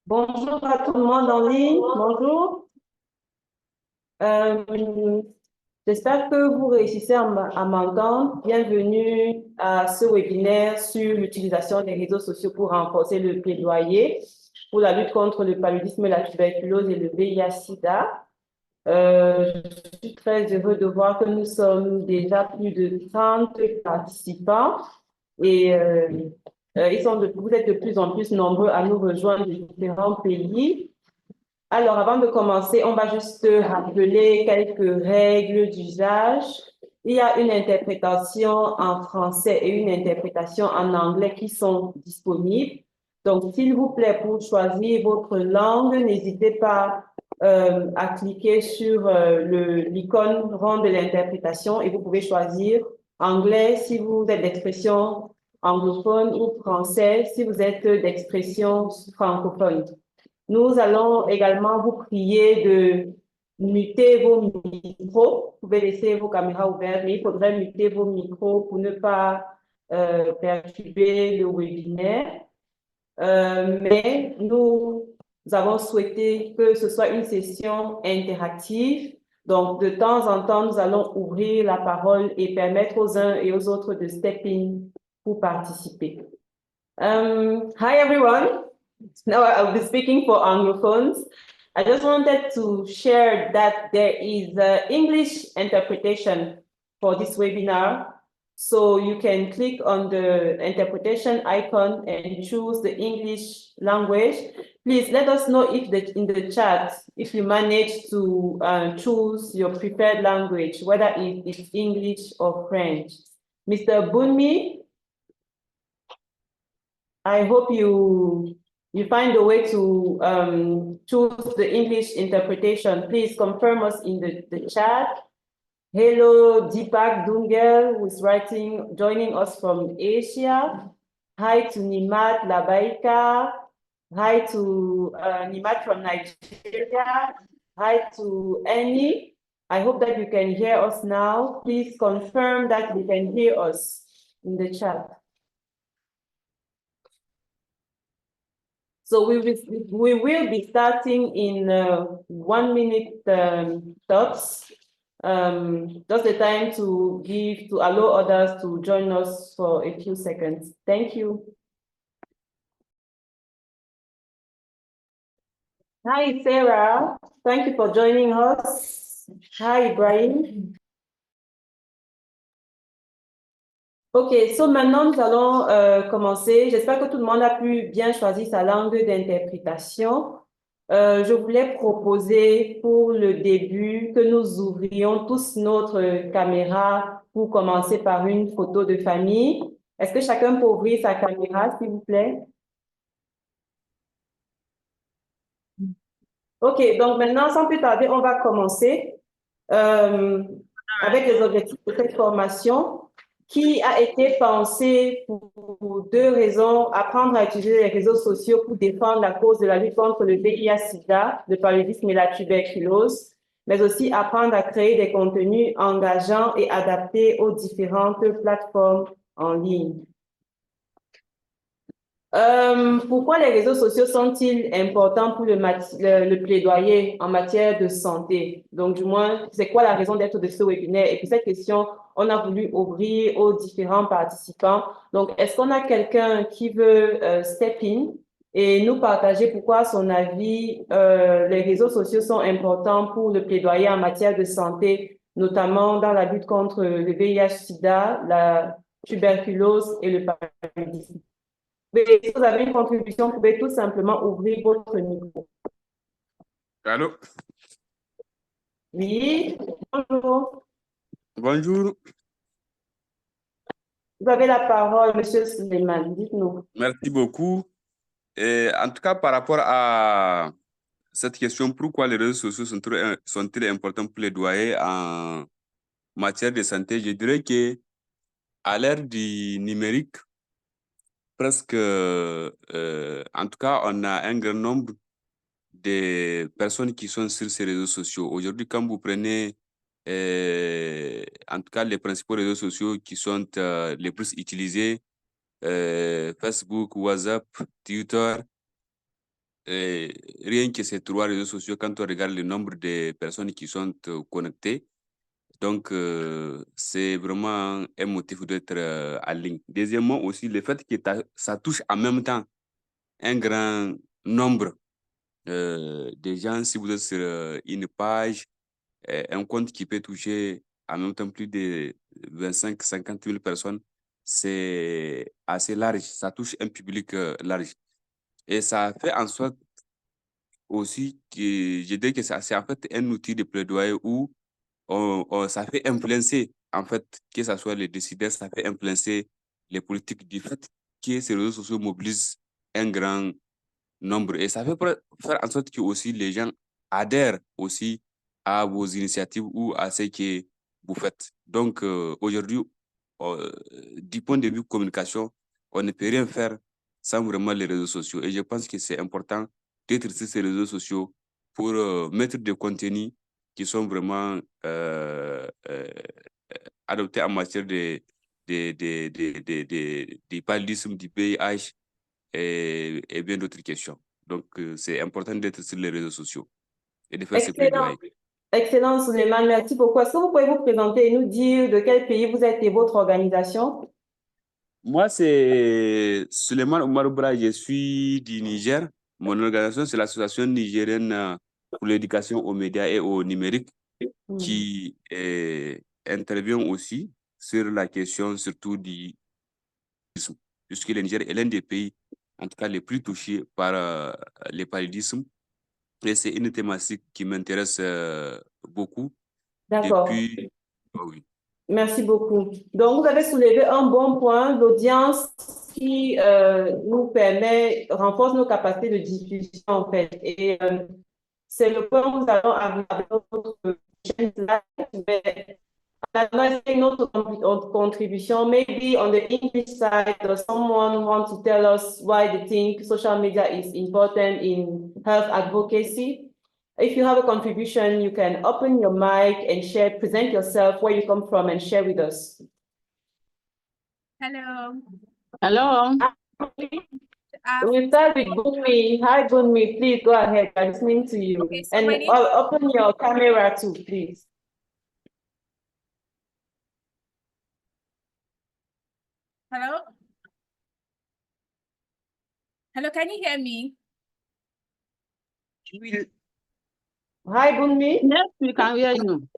Bonjour à tout le monde en ligne. Bonjour. Euh, J'espère que vous réussissez à m'entendre. Bienvenue à ce webinaire sur l'utilisation des réseaux sociaux pour renforcer le plaidoyer pour la lutte contre le paludisme, la tuberculose et le VIH-Sida. Je suis très heureux de voir que nous sommes déjà plus de 30 participants et vous êtes de plus en plus nombreux à nous rejoindre de différents pays. Alors, avant de commencer, on va juste rappeler quelques règles d'usage. Il y a une interprétation en français et une interprétation en anglais qui sont disponibles. Donc, s'il vous plaît, pour choisir votre langue, n'hésitez pas à cliquer sur l'icône rond de l'interprétation et vous pouvez choisir anglais si vous êtes d'expression anglophone ou français si vous êtes d'expression francophone. Nous allons également vous prier de muter vos micros. Vous pouvez laisser vos caméras ouvertes, mais il faudrait muter vos micros pour ne pas perturber le webinaire. Mais nous avons souhaité que ce soit une session interactive. Donc, de temps en temps, nous allons ouvrir la parole et permettre aux uns et aux autres de step in pour participer. Hi, everyone. Now I'll be speaking for Anglophones. I just wanted to share that there is English interpretation for this webinar. So you can click on the interpretation icon and choose the English language. Please let us know if in the chat, if you manage to choose your preferred language, whether it's English or French. Mr. Bunmi, I hope you find a way to choose the English interpretation. Please confirm us in the chat. Hello, Deepak Dungel, who is joining us from Asia. Hi to Nimat Labaika. Hi to Nimat from Nigeria. Hi to Annie. I hope that you can hear us now. Please confirm that you can hear us in the chat. So we will be starting in 1 minute tops. Just the time to allow others to join us for a few seconds. Thank you. Hi, Sarah. Thank you for joining us. Hi, Ibrahim. OK, so maintenant, nous allons commencer. J'espère que tout le monde a pu bien choisir sa langue d'interprétation. Je voulais proposer pour le début que nous ouvrions tous notre caméra pour commencer par une photo de famille. Est-ce que chacun peut ouvrir sa caméra, s'il vous plaît? OK, donc maintenant, sans plus tarder, on va commencer avec les objectifs de cette formation qui a été pensée pour deux raisons: apprendre à utiliser les réseaux sociaux pour défendre la cause de la lutte contre le VIH-Sida, le paludisme et la tuberculose, mais aussi apprendre à créer des contenus engageants et adaptés aux différentes plateformes en ligne. Pourquoi les réseaux sociaux sont-ils importants pour le plaidoyer en matière de santé? Donc, du moins, c'est quoi la raison d'être de ce webinaire? Et puis, cette question, on a voulu ouvrir aux différents participants. Donc, est-ce qu'on a quelqu'un qui veut step in et nous partager pourquoi, à son avis, les réseaux sociaux sont importants pour le plaidoyer en matière de santé, notamment dans la lutte contre le VIH-Sida, la tuberculose et le paludisme? Mais si vous avez une contribution, vous pouvez tout simplement ouvrir votre micro. Allô? Oui, bonjour. Bonjour. Vous avez la parole, Monsieur Suleiman. Dites-nous. Merci beaucoup. Et en tout cas, par rapport à cette question, pourquoi les réseaux sociaux sont-ils importants pour les plaidoyer en matière de santé? Je dirais que à l'ère du numérique, presque, en tout cas, on a un grand nombre de personnes qui sont sur ces réseaux sociaux. Aujourd'hui, quand vous prenez, en tout cas, les principaux réseaux sociaux qui sont les plus utilisés, Facebook, WhatsApp, Twitter, rien que ces 3 réseaux sociaux, quand on regarde le nombre de personnes qui sont connectées, donc c'est vraiment un motif d'être en ligne. Deuxièmement aussi, le fait que ça touche en même temps un grand nombre de gens. Si vous êtes sur une page, un compte qui peut toucher en même temps plus de 25-50 000 personnes, c'est assez large, ça touche un public large. Et ça fait en sorte aussi que je dis que c'est en fait un outil de plaidoyer où ça fait influencer, en fait, que ce soit les décideurs, ça fait influencer les politiques du fait que ces réseaux sociaux mobilisent un grand nombre. Et ça fait faire en sorte que aussi les gens adhèrent aussi à vos initiatives ou à ce que vous faites. Donc, aujourd'hui, du point de vue communication, on ne peut rien faire sans vraiment les réseaux sociaux. Et je pense que c'est important d'être sur ces réseaux sociaux pour mettre des contenus qui sont vraiment adoptés en matière de paludisme, du VIH et bien d'autres questions. Donc, c'est important d'être sur les réseaux sociaux et de faire ce plaidoyer. Excellent, Suleiman. Merci beaucoup. Est-ce que vous pouvez vous présenter et nous dire de quel pays vous êtes et votre organisation? Moi, c'est Suleiman Omar Bra, je suis du Niger. Mon organisation, c'est l'Association nigérienne pour l'éducation aux médias et au numérique qui intervient aussi sur la question surtout du paludisme, puisque le Niger est l'un des pays, en tout cas, les plus touchés par le paludisme. Et c'est une thématique qui m'intéresse beaucoup D'accord. depuis... Oh oui. Merci beaucoup. Donc, vous avez soulevé un bon point, l'audience qui nous permet, renforce nos capacités de diffusion, en fait. Et c'est le point où nous allons arriver avec notre prochaine slide. Mais une autre contribution, maybe on the English side, does someone want to tell us why they think social media is important in health advocacy? If you have a contribution, you can open your mic and share, present yourself, where you come from, and share with us. Hello. Hello. We'll start with Bunmi. Hi, Bunmi. Please go ahead. I'm listening to you. Okay, so and open your camera too, please. Hello? Hello, can you hear me? Hi, Bunmi. Yes, we can hear you.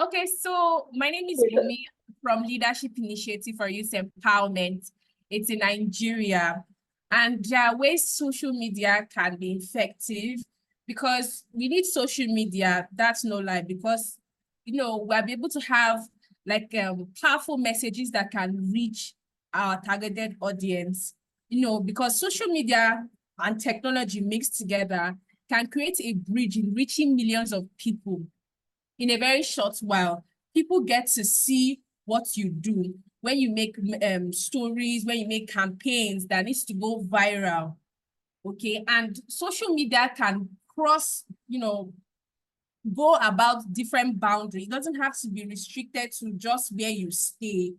Okay, so my name is Bunmi from Leadership Initiative for Youth Empowerment. It's in Nigeria. And there are ways social media can be effective because we need social media, that's no lie, because, you know, we'll be able to have like powerful messages that can reach our targeted audience, you know, because social media and technology mixed together can create a bridge in reaching millions of people in a very short while. People get to see what you do when you make stories, when you make campaigns that needs to go viral, okay? And social media can cross, you know, go about different boundaries. It doesn't have to be restricted to just where you stay.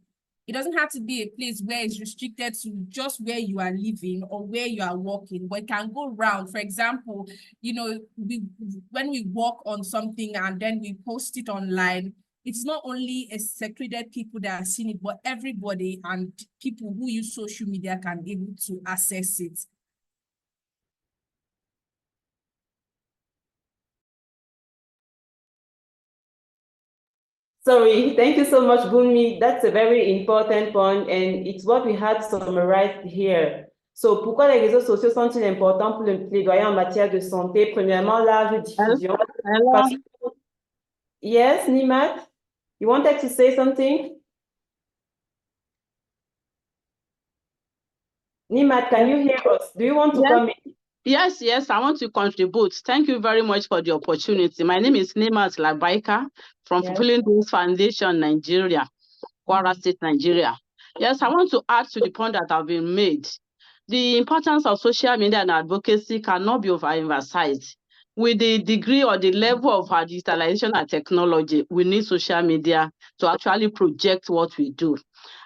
It doesn't have to be a place where it's restricted to just where you are living or where you are working, but it can go round. For example, you know, when we work on something and then we post it online, it's not only a secluded people that are seeing it, but everybody and people who use social media can be able to access it. Sorry, thank you so much, Bunmi. That's a very important point, and it's what we had summarized here. So, pourquoi les réseaux sociaux sont-ils importants pour le plaidoyer en matière de santé? Premièrement, large diffusion. Hello. Yes, Nimat, you wanted to say something? Nimat, can you hear us? Do you want to come in? Yes, I want to contribute. Thank you very much for the opportunity. My name is Nimat Labaika from Fulfilling Dreams Foundation, Nigeria, Kwara State, Nigeria. Yes, I want to add to the point that have been made. The importance of social media and advocacy cannot be overemphasized. With the degree or the level of our digitalization and technology, we need social media to actually project what we do.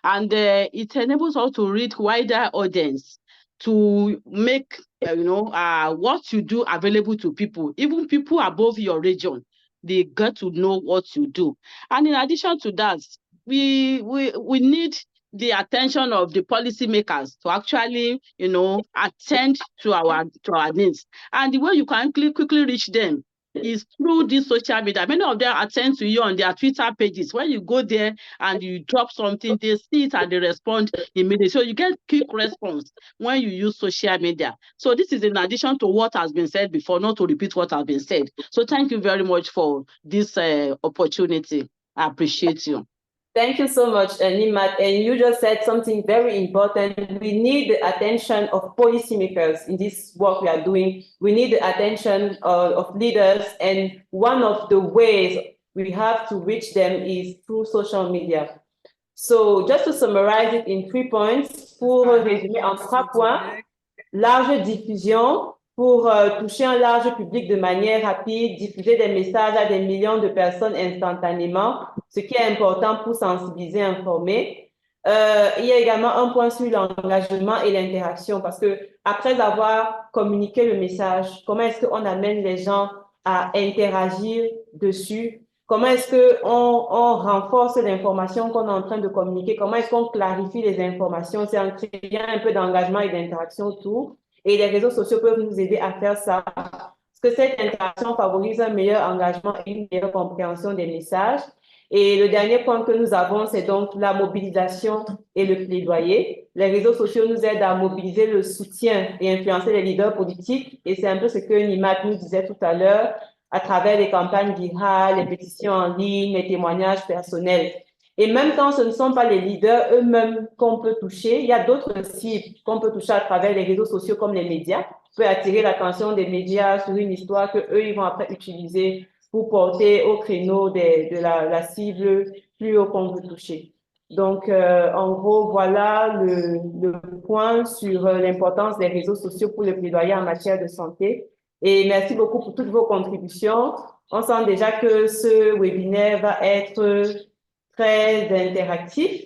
And it enables us to reach wider audience, to make what you do available to people, even people above your region. They get to know what you do. And in addition to that, we need the attention of the policymakers to actually, attend to our needs. And the way you can quickly reach them is through this social media. Many of them attend to you on their Twitter pages. When you go there and you drop something, they see it and they respond immediately. So you get quick response when you use social media. So this is in addition to what has been said before, not to repeat what has been said. So thank you very much for this opportunity. I appreciate you. Thank you so much, Nimat. And you just said something very important. We need the attention of policymakers in this work we are doing. We need the attention of leaders. And one of the ways we have to reach them is through social media. So just to summarize it in 3 points, pour résumer en 3 points, large diffusion, pour toucher un large public de manière rapide, diffuser des messages à des millions de personnes instantanément, ce qui est important pour sensibiliser, informer. Il y a également un point sur l'engagement et l'interaction, parce que après avoir communiqué le message, comment est-ce qu'on amène les gens à interagir dessus? Comment est-ce qu'on renforce l'information qu'on est en train de communiquer? Comment est-ce qu'on clarifie les informations? C'est en créant un peu d'engagement et d'interaction autour. Et les réseaux sociaux peuvent nous aider à faire ça. Parce que cette interaction favorise un meilleur engagement et une meilleure compréhension des messages. Et le dernier point que nous avons, c'est donc la mobilisation et le plaidoyer. Les réseaux sociaux nous aident à mobiliser le soutien et influencer les leaders politiques. Et c'est un peu ce que Nimat nous disait tout à l'heure, à travers les campagnes virales, les pétitions en ligne, les témoignages personnels. Et même quand ce ne sont pas les leaders eux-mêmes qu'on peut toucher, il y a d'autres cibles qu'on peut toucher à travers les réseaux sociaux comme les médias. On peut attirer l'attention des médias sur une histoire qu'eux, ils vont après utiliser pour porter au créneau de la cible plus haut qu'on veut toucher. Donc, en gros, voilà le point sur l'importance des réseaux sociaux pour le plaidoyer en matière de santé. Et merci beaucoup pour toutes vos contributions. On sent déjà que ce webinaire va être très interactif.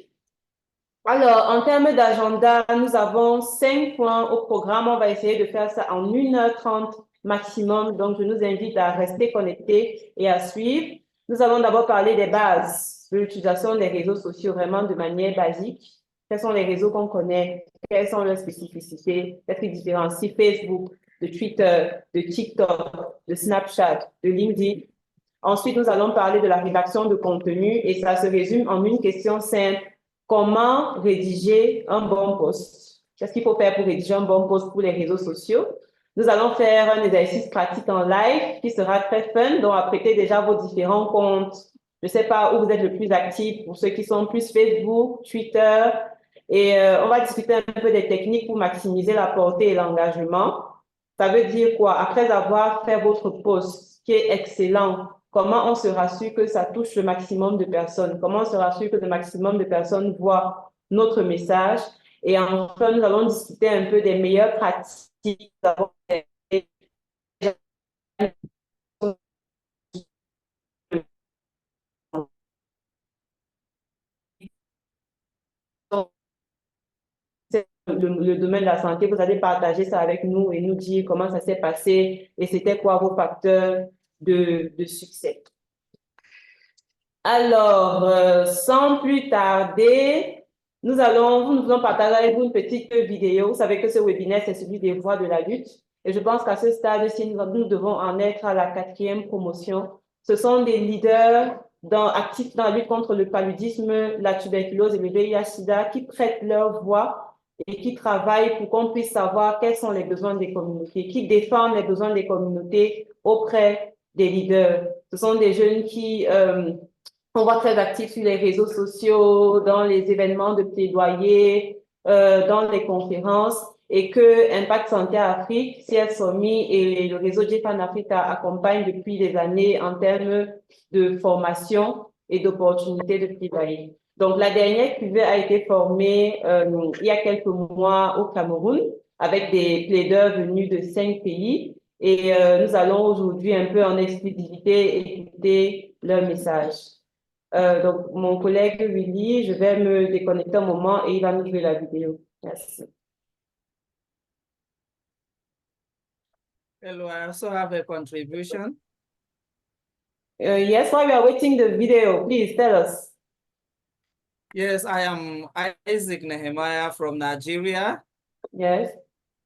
Alors, en termes d'agenda, nous avons 5 points au programme. On va essayer de faire ça en 1h30 maximum. Donc, je nous invite à rester connectés et à suivre. Nous allons d'abord parler des bases de l'utilisation des réseaux sociaux vraiment de manière basique. Quels sont les réseaux qu'on connaît? Quelles sont leurs spécificités? Qu'est-ce qui différencie Facebook de Twitter, de TikTok, de Snapchat, de LinkedIn? Ensuite, nous allons parler de la rédaction de contenu et ça se résume en une question simple. Comment rédiger un bon post? Qu'est-ce qu'il faut faire pour rédiger un bon post pour les réseaux sociaux? Nous allons faire un exercice pratique en live qui sera très fun, donc apprêtez déjà vos différents comptes. Je ne sais pas où vous êtes le plus actif, pour ceux qui sont plus Facebook, Twitter. Et on va discuter un peu des techniques pour maximiser la portée et l'engagement. Ça veut dire quoi? Après avoir fait votre post, qui est excellent, comment on se rassure que ça touche le maximum de personnes? Comment on se rassure que le maximum de personnes voient notre message? Et enfin, nous allons discuter un peu des meilleures pratiques. Le domaine de la santé, vous allez partager ça avec nous et nous dire comment ça s'est passé et c'était quoi vos facteurs de succès. Alors, sans plus tarder, nous allons partager avec vous une petite vidéo. Vous savez que ce webinaire, c'est celui des voix de la lutte. Et je pense qu'à ce stade-ci, nous devons en être à la 4e promotion. Ce sont des leaders actifs dans la lutte contre le paludisme, la tuberculose et le VIH-Sida qui prêtent leur voix et qui travaillent pour qu'on puisse savoir quels sont les besoins des communautés, qui défendent les besoins des communautés auprès des leaders. Ce sont des jeunes qui on voit très actifs sur les réseaux sociaux, dans les événements de plaidoyer, dans les conférences, et que Impact Santé Afrique, CSOMI et le réseau GFAN Africa accompagnent depuis des années en termes de formation et d'opportunités de plaidoyer. Donc, la dernière cuvée a été formée il y a quelques mois au Cameroun avec des plaideurs venus de 5 pays et nous allons aujourd'hui un peu en exclusivité écouter leur message. Donc, mon collègue Willy, je vais me déconnecter un moment et il va nous jouer la vidéo. Merci. Hello, I also have a contribution. Yes, while we are waiting the video, please tell us. Yes, I am Isaac Nehemiah from Nigeria. Yes.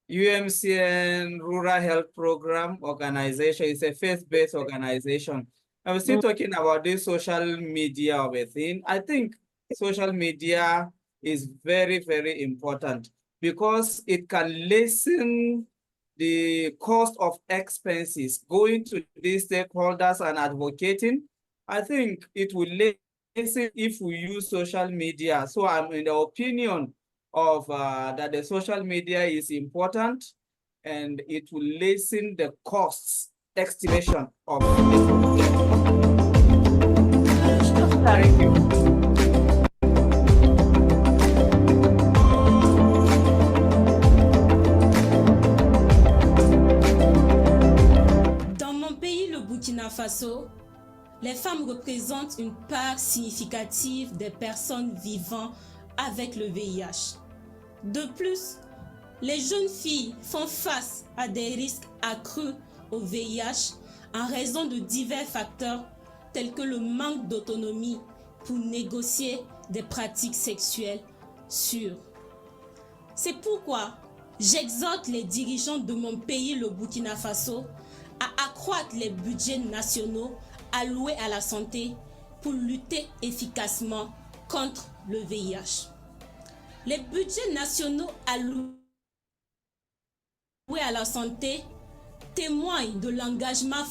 UMCN Rural Health Program Organization is a faith-based organization. I was still talking about this social media of a thing. I think social media is very, very important because it can lessen the cost of expenses going to these stakeholders and advocating. I think it will lessen if we use social media. So I'm in the opinion of that the social media is important and it will lessen the costs estimation of Thank you. Dans mon pays, le Burkina Faso, les femmes représentent une part significative des personnes vivant avec le VIH. De plus, les jeunes filles font face à des risques accrus au VIH en raison de divers facteurs tels que le manque d'autonomie pour négocier des pratiques sexuelles sûres. C'est pourquoi j'exhorte les dirigeants de mon pays, le Burkina Faso, à accroître les budgets nationaux alloués à la santé pour lutter efficacement contre le VIH. Les budgets nationaux alloués à la santé témoignent de l'engagement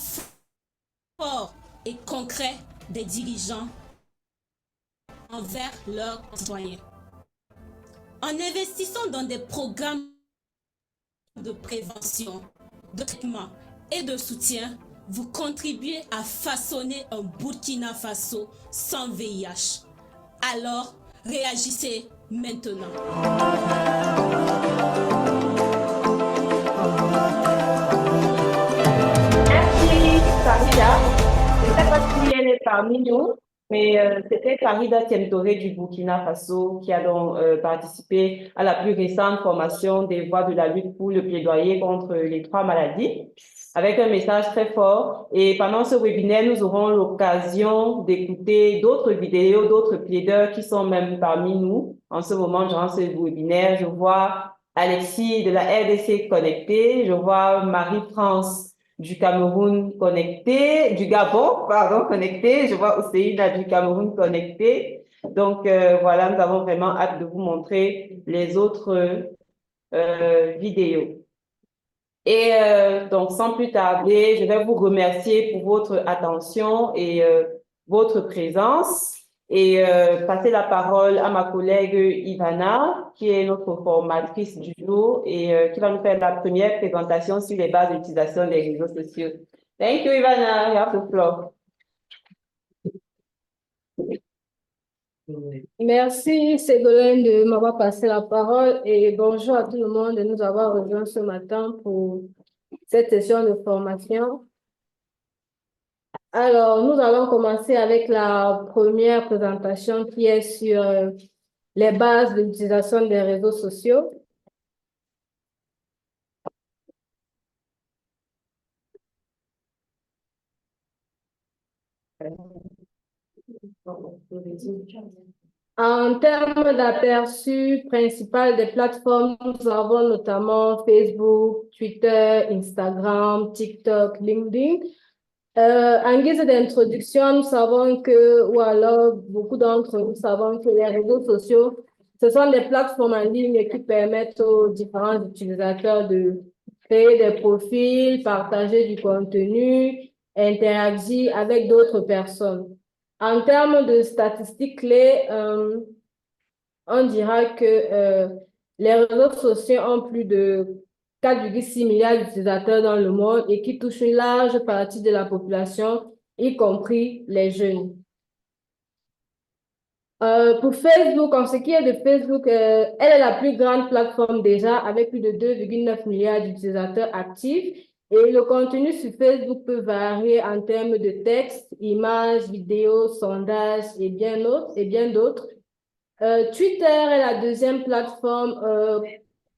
fort et concret des dirigeants envers leurs citoyens. En investissant dans des programmes de prévention, de traitement et de soutien, vous contribuez à façonner un Burkina Faso sans VIH. Alors, réagissez maintenant. Merci, Farida. Je ne sais pas si elle est parmi nous, mais c'était Farida Tiemtoré du Burkina Faso qui a donc participé à la plus récente formation des voies de la lutte pour le plaidoyer contre les 3 maladies, avec un message très fort. Et pendant ce webinaire, nous aurons l'occasion d'écouter d'autres vidéos, d'autres plaideurs qui sont même parmi nous. En ce moment, durant ce webinaire, je vois Alexis de la RDC connecté, je vois Marie-France du Cameroun connecté, du Gabon, pardon, connecté, je vois Ousseïna du Cameroun connecté. Donc, voilà, nous avons vraiment hâte de vous montrer les autres vidéos. Et donc, sans plus tarder, je vais vous remercier pour votre attention et votre présence et passer la parole à ma collègue Ivana, qui est notre formatrice du jour et qui va nous faire la première présentation sur les bases d'utilisation des réseaux sociaux. Thank you, Ivana. You have the floor. Merci Ségolène de m'avoir passé la parole et bonjour à tout le monde de nous avoir rejoints ce matin pour cette session de formation. Alors, nous allons commencer avec la première présentation qui est sur les bases de l'utilisation des réseaux sociaux. En termes d'aperçu principal des plateformes, nous avons notamment Facebook, Twitter, Instagram, TikTok, LinkedIn. En guise d'introduction, nous savons que, ou alors beaucoup d'entre nous savons que les réseaux sociaux, ce sont des plateformes en ligne qui permettent aux différents utilisateurs de créer des profils, partager du contenu, interagir avec d'autres personnes. En termes de statistiques clés, on dira que les réseaux sociaux ont plus de 4,6 milliards d'utilisateurs dans le monde et qui touchent une large partie de la population, y compris les jeunes. Pour Facebook, en ce qui est de Facebook, elle est la plus grande plateforme déjà avec plus de 2,9 milliards d'utilisateurs actifs. Et le contenu sur Facebook peut varier en termes de texte, images, vidéos, sondages et bien d'autres. Twitter est la deuxième plateforme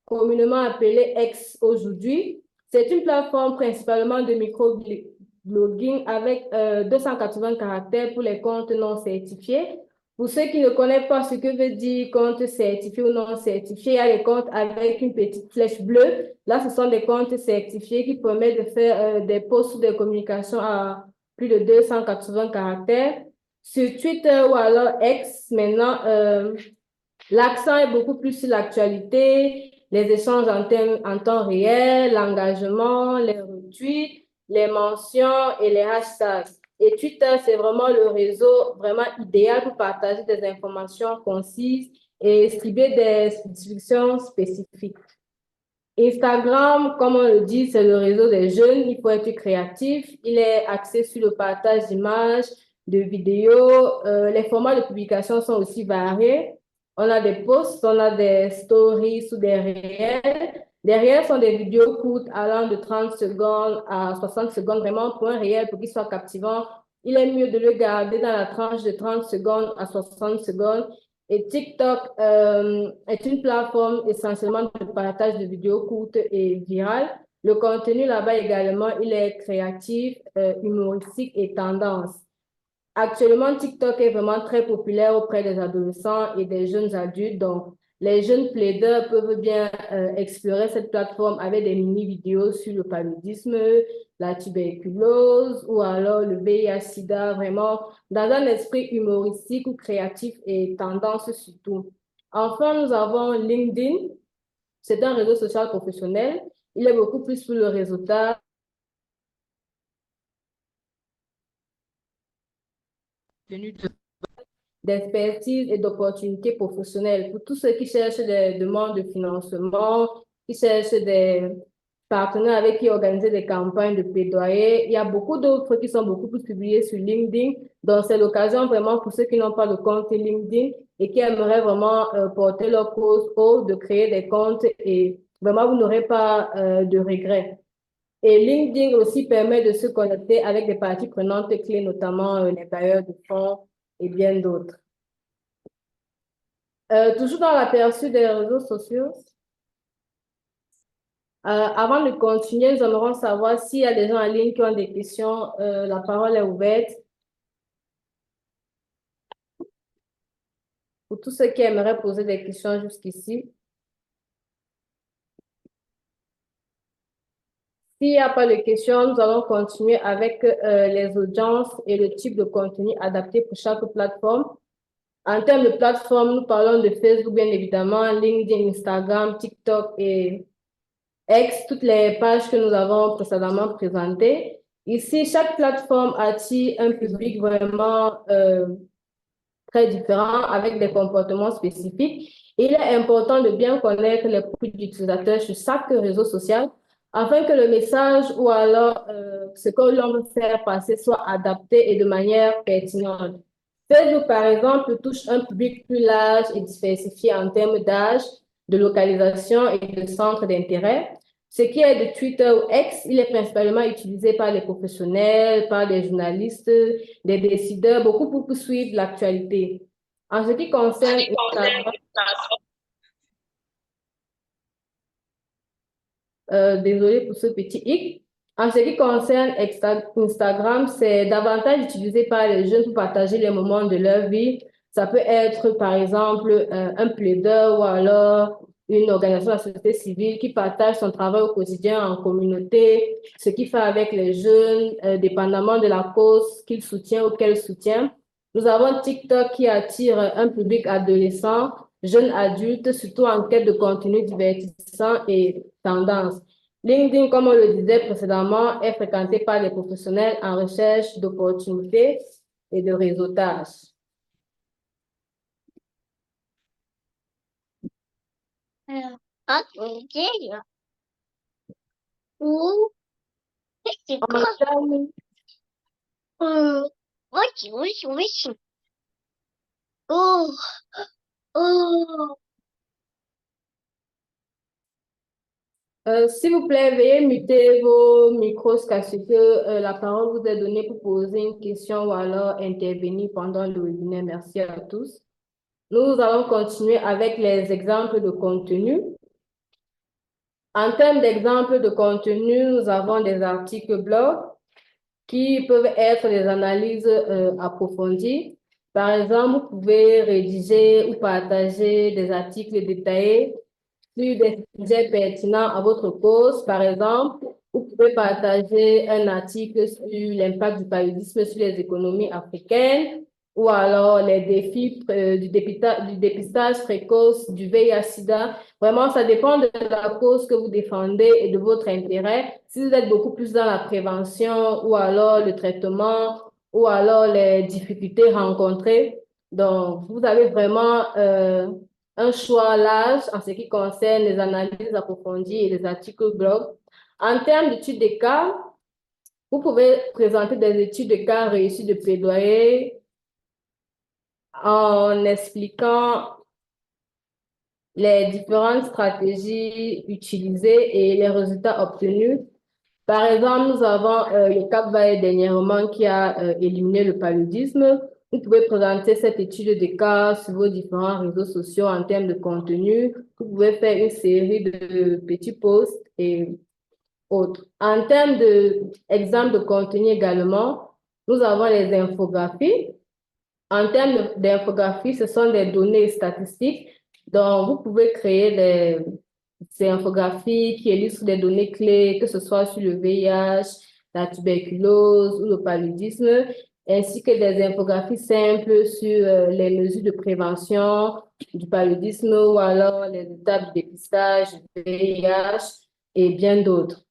communément appelée X aujourd'hui. C'est une plateforme principalement de microblogging avec 280 caractères pour les comptes non certifiés. Pour ceux qui ne connaissent pas ce que veut dire compte certifié ou non certifié, il y a les comptes avec une petite flèche bleue. Là, ce sont des comptes certifiés qui permettent de faire des posts ou des communications à plus de 280 caractères. Sur Twitter ou alors X, maintenant, l'accent est beaucoup plus sur l'actualité, les échanges en temps réel, l'engagement, les retweets, les mentions et les hashtags. Et Twitter, c'est vraiment le réseau vraiment idéal pour partager des informations concises et cibler des discussions spécifiques. Instagram, comme on le dit, c'est le réseau des jeunes. Il faut être créatif. Il est axé sur le partage d'images, de vidéos. Les formats de publication sont aussi variés. On a des posts, on a des stories ou des réels. Les réels sont des vidéos courtes allant de 30 secondes à 60 secondes, vraiment pour un réel, pour qu'il soit captivant. Il est mieux de le garder dans la tranche de 30 secondes à 60 secondes. Et TikTok est une plateforme essentiellement de partage de vidéos courtes et virales. Le contenu là-bas également, il est créatif, humoristique et tendance. Actuellement, TikTok est vraiment très populaire auprès des adolescents et des jeunes adultes. Donc, les jeunes plaideurs peuvent bien explorer cette plateforme avec des mini-vidéos sur le paludisme, la tuberculose ou alors le VIH-Sida, vraiment dans un esprit humoristique ou créatif et tendance surtout. Enfin, nous avons LinkedIn. C'est un réseau social professionnel. Il est beaucoup plus pour le réseautage, d'expertise et d'opportunités professionnelles pour tous ceux qui cherchent des demandes de financement, qui cherchent des partenaires avec qui organiser des campagnes de plaidoyer. Il y a beaucoup d'offres qui sont beaucoup plus publiées sur LinkedIn. Donc, c'est l'occasion vraiment pour ceux qui n'ont pas de compte LinkedIn et qui aimeraient vraiment porter leur cause haut, de créer des comptes et vraiment, vous n'aurez pas de regrets. Et LinkedIn aussi permet de se connecter avec des parties prenantes clés, notamment les bailleurs de fonds et bien d'autres. Toujours dans l'aperçu des réseaux sociaux, avant de continuer, nous aimerons savoir s'il y a des gens en ligne qui ont des questions. La parole est ouverte. Pour tous ceux qui aimeraient poser des questions jusqu'ici. S'il n'y a pas de questions, nous allons continuer avec les audiences et le type de contenu adapté pour chaque plateforme. En termes de plateforme, nous parlons de Facebook, bien évidemment, LinkedIn, Instagram, TikTok et X, toutes les pages que nous avons précédemment présentées. Ici, chaque plateforme attire un public vraiment très différent avec des comportements spécifiques. Il est important de bien connaître les profils d'utilisateurs sur chaque réseau social afin que le message ou alors ce que l'on veut faire passer soit adapté et de manière pertinente. Facebook, par exemple, touche un public plus large et diversifié en termes d'âge, de localisation et de centre d'intérêt. Ce qui est de Twitter ou X, il est principalement utilisé par les professionnels, par les journalistes, des décideurs, beaucoup pour suivre l'actualité. En ce qui concerne Instagram, désolé pour ce petit hic. En ce qui concerne Instagram, c'est davantage utilisé par les jeunes pour partager les moments de leur vie. Ça peut être, par exemple, un plaideur ou alors une organisation de la société civile qui partage son travail au quotidien en communauté, ce qu'il fait avec les jeunes, dépendamment de la cause qu'il soutient ou qu'elle soutient. Nous avons TikTok qui attire un public adolescent, jeunes adultes, surtout en quête de contenu divertissant et tendance. LinkedIn, comme on le disait précédemment, est fréquenté par les professionnels en recherche d'opportunités et de réseautage. S'il vous plaît, veuillez muter vos micros parce que la parole vous est donnée pour poser une question ou alors intervenir pendant le webinaire. Merci à tous. Nous allons continuer avec les exemples de contenu. En termes d'exemples de contenu, nous avons des articles blog qui peuvent être des analyses approfondies. Par exemple, vous pouvez rédiger ou partager des articles détaillés sur des sujets pertinents à votre cause. Par exemple, vous pouvez partager un article sur l'impact du paludisme sur les économies africaines ou alors les défis du dépistage précoce du VIH-Sida. Vraiment, ça dépend de la cause que vous défendez et de votre intérêt. Si vous êtes beaucoup plus dans la prévention ou alors le traitement ou alors les difficultés rencontrées, donc vous avez vraiment un choix large en ce qui concerne les analyses approfondies et les articles blog. En termes d'études de cas, vous pouvez présenter des études de cas réussies de plaidoyer en expliquant les différentes stratégies utilisées et les résultats obtenus. Par exemple, nous avons le Cap-Vert dernièrement qui a éliminé le paludisme. Vous pouvez présenter cette étude de cas sur vos différents réseaux sociaux en termes de contenu. Vous pouvez faire une série de petits posts et autres. En termes d'exemples de contenu également, nous avons les infographies. En termes d'infographie, ce sont des données statistiques. Donc, vous pouvez créer ces infographies qui illustrent des données clés, que ce soit sur le VIH, la tuberculose ou le paludisme, ainsi que des infographies simples sur les mesures de prévention du paludisme ou alors les étapes de dépistage du VIH et bien d'autres.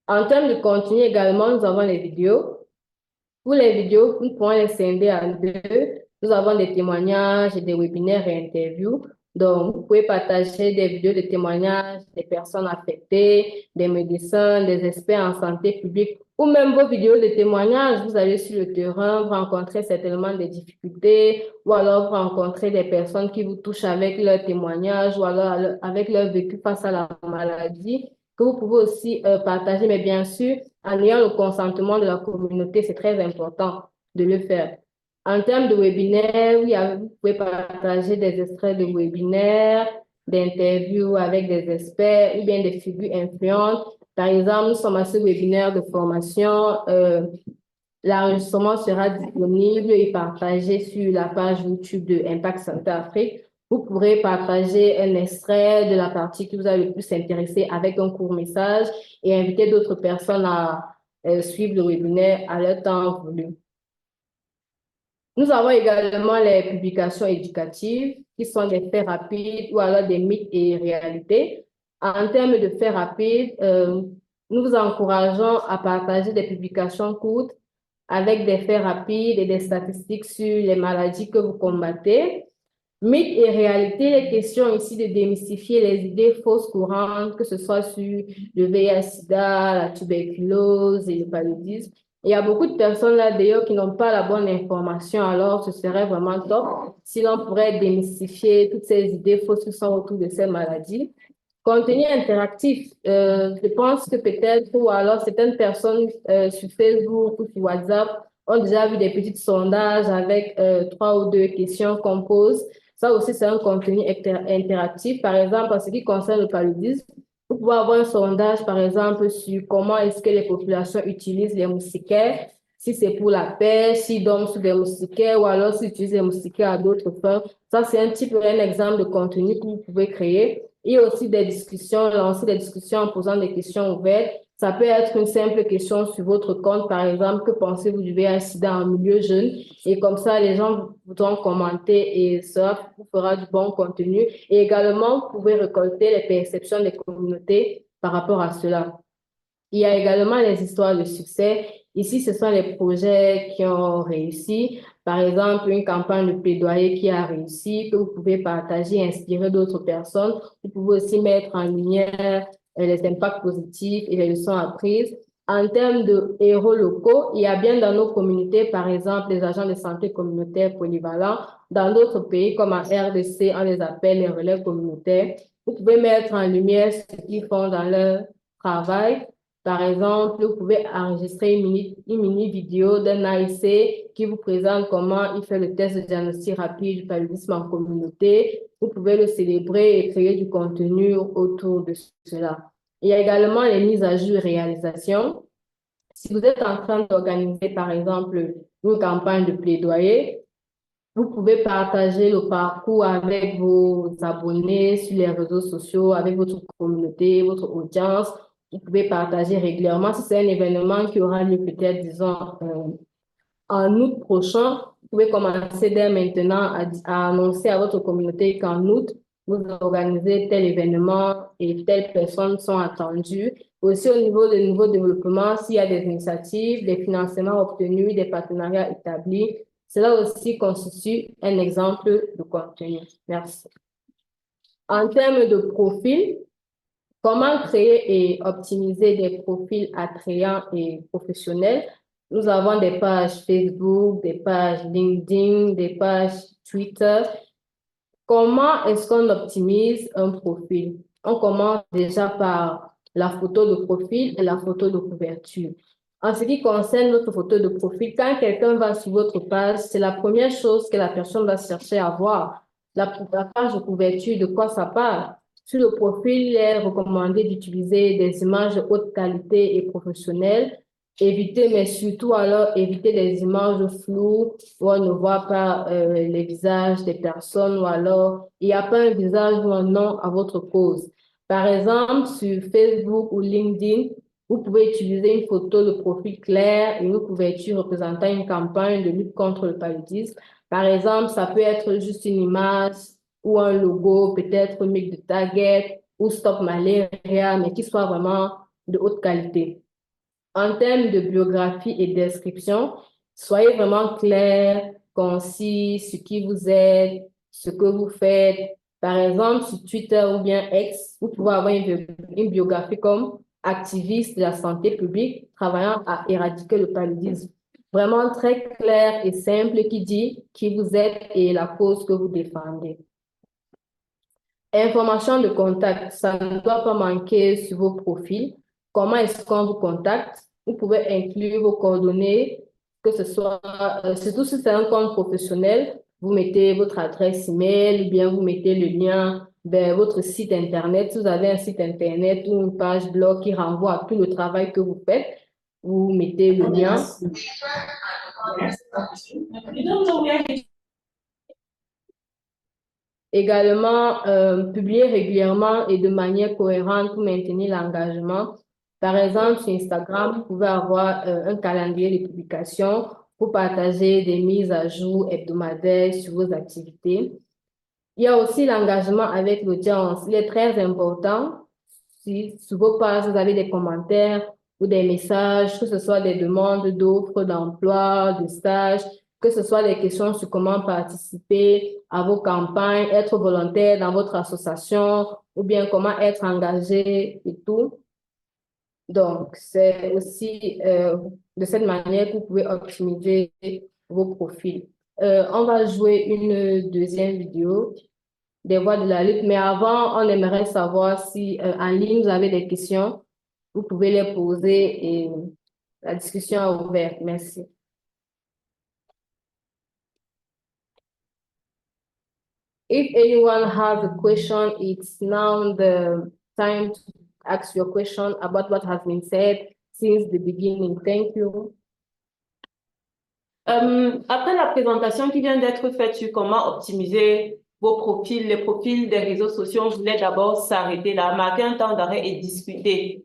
En termes de contenu également, nous avons les vidéos. Pour les vidéos, nous pouvons les scinder en deux. Nous avons des témoignages et des webinaires et interviews. Donc, vous pouvez partager des vidéos de témoignages des personnes affectées, des médecins, des experts en santé publique, ou même vos vidéos de témoignages. Vous allez sur le terrain, vous rencontrez certainement des difficultés, ou alors vous rencontrez des personnes qui vous touchent avec leurs témoignages, ou alors avec leur vécu face à la maladie, que vous pouvez aussi partager, mais bien sûr, en ayant le consentement de la communauté, c'est très important de le faire. En termes de webinaires, oui, vous pouvez partager des extraits de webinaires, d'interviews avec des experts ou bien des figures influentes. Par exemple, nous sommes à ce webinaire de formation. L'enregistrement sera disponible et partagé sur la page YouTube de Impact Santé Afrique. Vous pourrez partager un extrait de la partie qui vous a le plus intéressé avec un court message et inviter d'autres personnes à suivre le webinaire à leur temps voulu. Nous avons également les publications éducatives qui sont des faits rapides ou alors des mythes et réalités. En termes de faits rapides, nous vous encourageons à partager des publications courtes avec des faits rapides et des statistiques sur les maladies que vous combattez. Mythes et réalités, les questions ici de démystifier les idées fausses courantes, que ce soit sur le VIH-Sida, la tuberculose et le paludisme. Il y a beaucoup de personnes là d'ailleurs qui n'ont pas la bonne information, alors ce serait vraiment top si l'on pourrait démystifier toutes ces idées fausses qui sont autour de ces maladies. Contenu interactif, je pense que peut-être, ou alors certaines personnes sur Facebook ou sur WhatsApp ont déjà vu des petits sondages avec 3 ou 2 questions qu'on pose. Ça aussi, c'est un contenu interactif. Par exemple, en ce qui concerne le paludisme, vous pouvez avoir un sondage, par exemple, sur comment est-ce que les populations utilisent les moustiquaires, si c'est pour la pêche, s'ils dorment sous des moustiquaires ou alors s'ils utilisent les moustiquaires à d'autres fins. Ça, c'est un exemple de contenu que vous pouvez créer. Il y a aussi des discussions, lancer des discussions en posant des questions ouvertes. Ça peut être une simple question sur votre compte, par exemple, que pensez-vous du VIH-Sida en milieu jeune? Et comme ça, les gens voudront commenter et ça vous fera du bon contenu. Et également, vous pouvez récolter les perceptions des communautés par rapport à cela. Il y a également les histoires de succès. Ici, ce sont les projets qui ont réussi. Par exemple, une campagne de plaidoyer qui a réussi, que vous pouvez partager et inspirer d'autres personnes. Vous pouvez aussi mettre en lumière les impacts positifs et les leçons apprises. En termes de héros locaux, il y a bien dans nos communautés, par exemple, les agents de santé communautaires polyvalents. Dans d'autres pays, comme en RDC, on les appelle les relais communautaires. Vous pouvez mettre en lumière ce qu'ils font dans leur travail. Par exemple, vous pouvez enregistrer une mini vidéo d'un AIC qui vous présente comment il fait le test de diagnostic rapide du paludisme en communauté. Vous pouvez le célébrer et créer du contenu autour de cela. Il y a également les mises à jour et réalisations. Si vous êtes en train d'organiser, par exemple, une campagne de plaidoyer, vous pouvez partager le parcours avec vos abonnés sur les réseaux sociaux, avec votre communauté, votre audience. Vous pouvez partager régulièrement. Si c'est un événement qui aura lieu peut-être, disons, en août prochain, vous pouvez commencer dès maintenant à annoncer à votre communauté qu'en août, vous organisez tel événement et telles personnes sont attendues. Aussi, au niveau du nouveau développement, s'il y a des initiatives, des financements obtenus, des partenariats établis, cela aussi constitue un exemple de contenu. Merci. En termes de profil, comment créer et optimiser des profils attrayants et professionnels? Nous avons des pages Facebook, des pages LinkedIn, des pages Twitter. Comment est-ce qu'on optimise un profil? On commence déjà par la photo de profil et la photo de couverture. En ce qui concerne notre photo de profil, quand quelqu'un va sur votre page, c'est la première chose que la personne va chercher à voir. La page de couverture, de quoi ça parle? Sur le profil, il est recommandé d'utiliser des images de haute qualité et professionnelles. Éviter, mais surtout alors, éviter les images floues où on ne voit pas les visages des personnes ou alors il n'y a pas un visage ou un nom à votre cause. Par exemple, sur Facebook ou LinkedIn, vous pouvez utiliser une photo de profil clair et une couverture représentant une campagne de lutte contre le paludisme. Par exemple, ça peut être juste une image ou un logo, peut-être Make the Target ou Stop Malaria, mais qui soit vraiment de haute qualité. En termes de biographie et description, soyez vraiment clair, concis sur qui vous êtes, ce que vous faites. Par exemple, sur Twitter ou bien X, vous pouvez avoir une biographie comme activiste de la santé publique travaillant à éradiquer le paludisme. Vraiment très clair et simple qui dit qui vous êtes et la cause que vous défendez. Information de contact, ça ne doit pas manquer sur vos profils. Comment est-ce qu'on vous contacte? Vous pouvez inclure vos coordonnées, que ce soit, surtout si c'est un compte professionnel, vous mettez votre adresse email ou bien vous mettez le lien vers votre site Internet. Si vous avez un site Internet ou une page blog qui renvoie à tout le travail que vous faites, vous mettez le lien. Également, publier régulièrement et de manière cohérente pour maintenir l'engagement. Par exemple, sur Instagram, vous pouvez avoir un calendrier de publication pour partager des mises à jour hebdomadaires sur vos activités. Il y a aussi l'engagement avec l'audience. Il est très important, si sur vos pages, vous avez des commentaires ou des messages, que ce soit des demandes d'offres d'emploi, de stage, que ce soit des questions sur comment participer à vos campagnes, être volontaire dans votre association ou bien comment être engagé et tout. Donc, c'est aussi de cette manière que vous pouvez optimiser vos profils. On va jouer une deuxième vidéo des voix de la lutte, mais avant, on aimerait savoir si en ligne, vous avez des questions, vous pouvez les poser et la discussion est ouverte. Merci. If anyone has a question, it's now the time to ask your question about what has been said since the beginning. Thank you. Après la présentation qui vient d'être faite sur comment optimiser vos profils, les profils des réseaux sociaux, on voulait d'abord s'arrêter là, marquer un temps d'arrêt et discuter.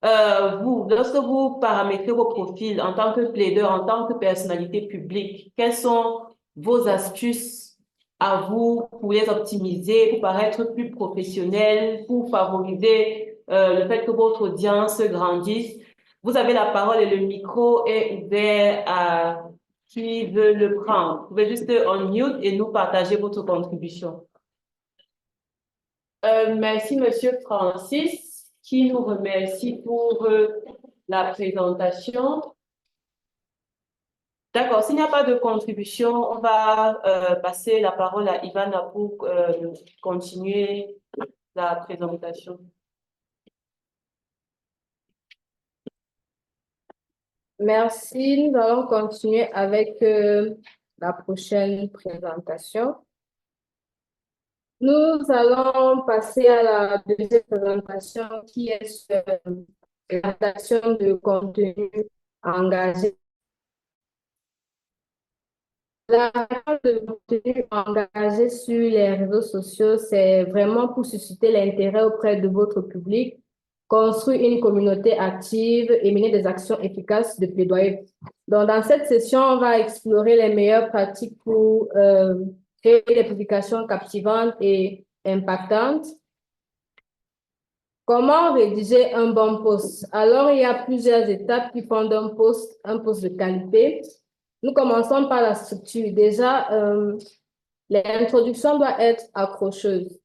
Lorsque vous paramétrez vos profils en tant que plaideur, en tant que personnalité publique, quelles sont vos astuces à vous pour les optimiser, pour paraître plus professionnel, pour favoriser le fait que votre audience grandisse? Vous avez la parole et le micro est ouvert à qui veut le prendre. Vous pouvez juste unmute et nous partager votre contribution. Merci, Monsieur Francis, qui nous remercie pour la présentation. D'accord, s'il n'y a pas de contribution, on va passer la parole à Ivana pour continuer la présentation. Merci, nous allons continuer avec la prochaine présentation. Nous allons passer à la deuxième présentation qui est sur la rédaction de contenu engagé. La rédaction de contenu engagé sur les réseaux sociaux, c'est vraiment pour susciter l'intérêt auprès de votre public, construire une communauté active et mener des actions efficaces de plaidoyer. Donc, dans cette session, on va explorer les meilleures pratiques pour créer des publications captivantes et impactantes. Comment rédiger un bon post? Alors, il y a plusieurs étapes qui font d'un post un post de qualité. Nous commençons par la structure. Déjà, l'introduction doit être accrocheuse.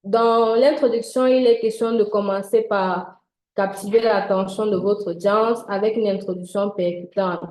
Dans l'introduction, il est question de commencer par captiver l'attention de votre audience avec une introduction percutante.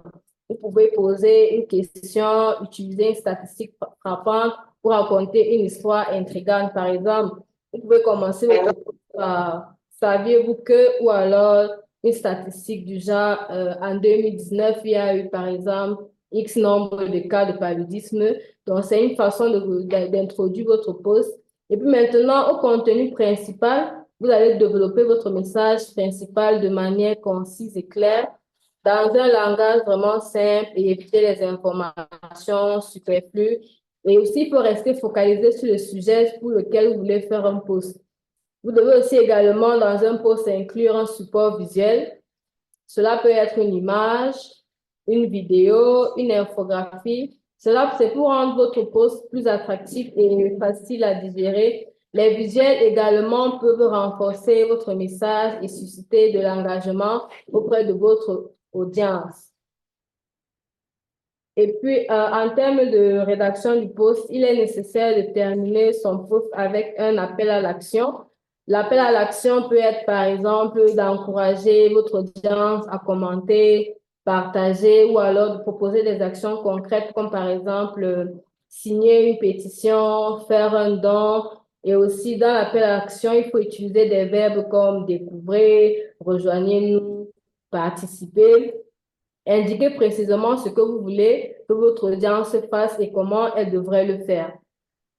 Vous pouvez poser une question, utiliser une statistique frappante pour raconter une histoire intrigante. Par exemple, vous pouvez commencer votre post par saviez-vous que, ou alors une statistique du genre, en 2019, il y a eu par exemple X nombre de cas de paludisme. Donc, c'est une façon d'introduire votre post. Et puis maintenant, au contenu principal, vous allez développer votre message principal de manière concise et claire, dans un langage vraiment simple et éviter les informations superflues. Et aussi, il faut rester focalisé sur le sujet pour lequel vous voulez faire un post. Vous devez aussi également, dans un post, inclure un support visuel. Cela peut être une image, une vidéo, une infographie. Cela, c'est pour rendre votre post plus attractif et facile à digérer. Les visuels également peuvent renforcer votre message et susciter de l'engagement auprès de votre audience. Et puis, en termes de rédaction du post, il est nécessaire de terminer son post avec un appel à l'action. L'appel à l'action peut être, par exemple, d'encourager votre audience à commenter, partager ou alors de proposer des actions concrètes comme, par exemple, signer une pétition, faire un don. Et aussi, dans l'appel à l'action, il faut utiliser des verbes comme découvrez, rejoignez-nous, participer. Indiquez précisément ce que vous voulez que votre audience fasse et comment elle devrait le faire.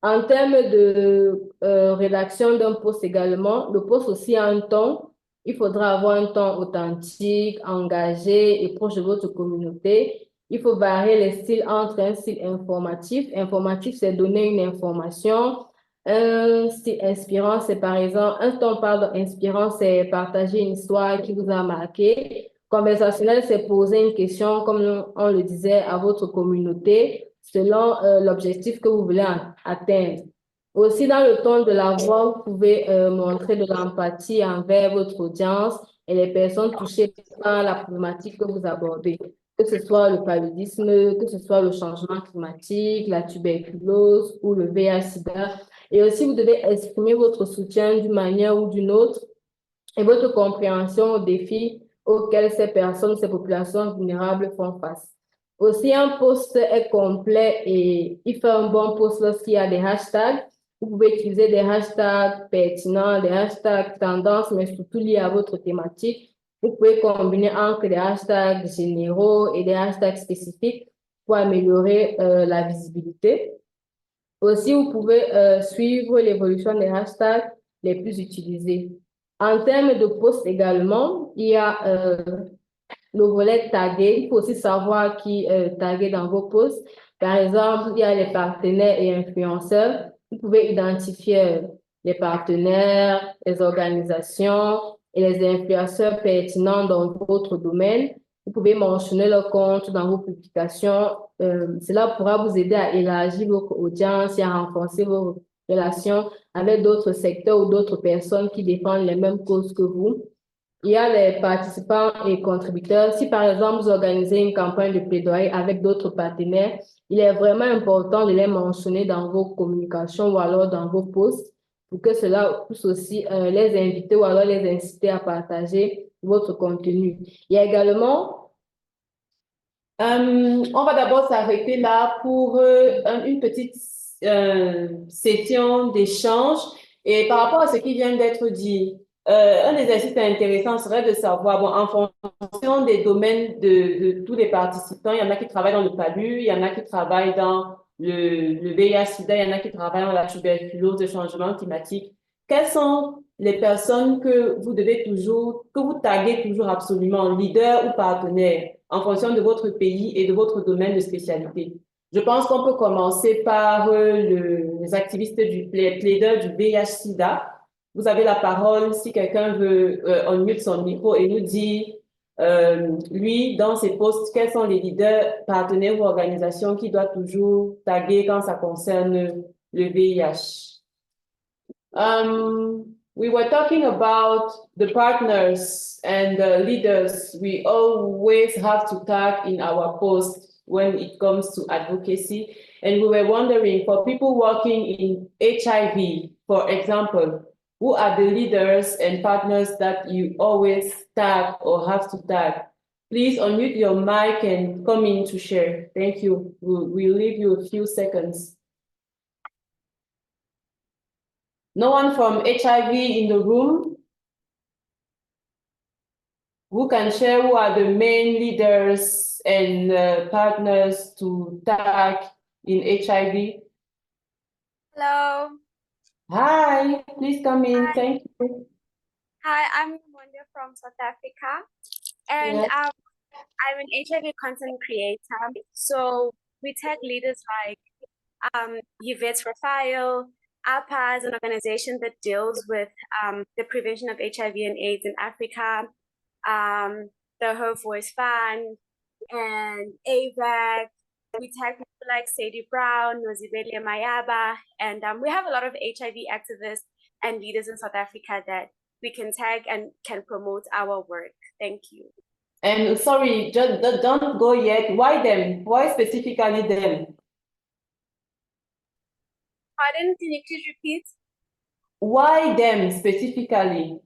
En termes de rédaction d'un post également, le post aussi a un ton. Il faudra avoir un ton authentique, engagé et proche de votre communauté. Il faut varier les styles entre un style informatif. Informatif, c'est donner une information. Un style inspirant, c'est par exemple, un ton inspirant, c'est partager une histoire qui vous a marqué. Conversationnel, c'est poser une question, comme on le disait, à votre communauté, selon l'objectif que vous voulez atteindre. Aussi, dans le ton de la voix, vous pouvez montrer de l'empathie envers votre audience et les personnes touchées par la problématique que vous abordez, que ce soit le paludisme, que ce soit le changement climatique, la tuberculose ou le VIH-Sida. Et aussi, vous devez exprimer votre soutien d'une manière ou d'une autre et votre compréhension aux défis auxquels ces personnes, ces populations vulnérables font face. Aussi, un post est complet et il fait un bon post lorsqu'il y a des hashtags. Vous pouvez utiliser des hashtags pertinents, des hashtags tendances, mais surtout liés à votre thématique. Vous pouvez combiner entre des hashtags généraux et des hashtags spécifiques pour améliorer la visibilité. Aussi, vous pouvez suivre l'évolution des hashtags les plus utilisés. En termes de posts également, il y a le volet tagué. Il faut aussi savoir qui taguer dans vos posts. Par exemple, il y a les partenaires et influenceurs. Vous pouvez identifier les partenaires, les organisations et les influenceurs pertinents dans votre domaine. Vous pouvez mentionner leur compte dans vos publications. Cela pourra vous aider à élargir votre audience et à renforcer vos relations avec d'autres secteurs ou d'autres personnes qui défendent les mêmes causes que vous. Il y a les participants et contributeurs. Si par exemple vous organisez une campagne de plaidoyer avec d'autres partenaires, il est vraiment important de les mentionner dans vos communications ou alors dans vos posts pour que cela puisse aussi les inviter ou alors les inciter à partager votre contenu. Il y a également on va d'abord s'arrêter là pour une petite session d'échange. Et par rapport à ce qui vient d'être dit, un exercice intéressant serait de savoir, bon, en fonction des domaines de tous les participants, il y en a qui travaillent dans le PALU, il y en a qui travaillent dans le VIH-Sida, il y en a qui travaillent dans la tuberculose, le changement climatique. Quelles sont les personnes que vous devez toujours, que vous taguez toujours absolument, leaders ou partenaires, en fonction de votre pays et de votre domaine de spécialité? Je pense qu'on peut commencer par les activistes les plaideurs du VIH-Sida. Vous avez la parole si quelqu'un veut unmute son micro et nous dire, lui, dans ses posts, quels sont les leaders, partenaires ou organisations qu'il doit toujours taguer quand ça concerne le VIH. We were talking about the partners and the leaders we always have to tag in our posts when it comes to advocacy. And we were wondering, for people working in HIV, for example, who are the leaders and partners that you always tag or have to tag? Please unmute your mic and come in to share. Thank you. We'll leave you a few seconds. No one from HIV in the room? Who can share who are the main leaders and partners to tag in HIV? Hello. Hi, please come in. Hi. Thank you. Hi, I'm Wanda from South Africa, and Yes. I'm an HIV content creator. So we tag leaders like Yvette Raphael. APA is an organization that deals with the prevention of HIV and AIDS in Africa. The Her Voice Fund and AVAC. We tag people like Sadie Brown, Nozibele Mayaba, and we have a lot of HIV activists and leaders in South Africa that we can tag and can promote our work. Thank you. And sorry, just don't go yet. Why them? Why specifically them? Pardon, can you please repeat? Why them specifically?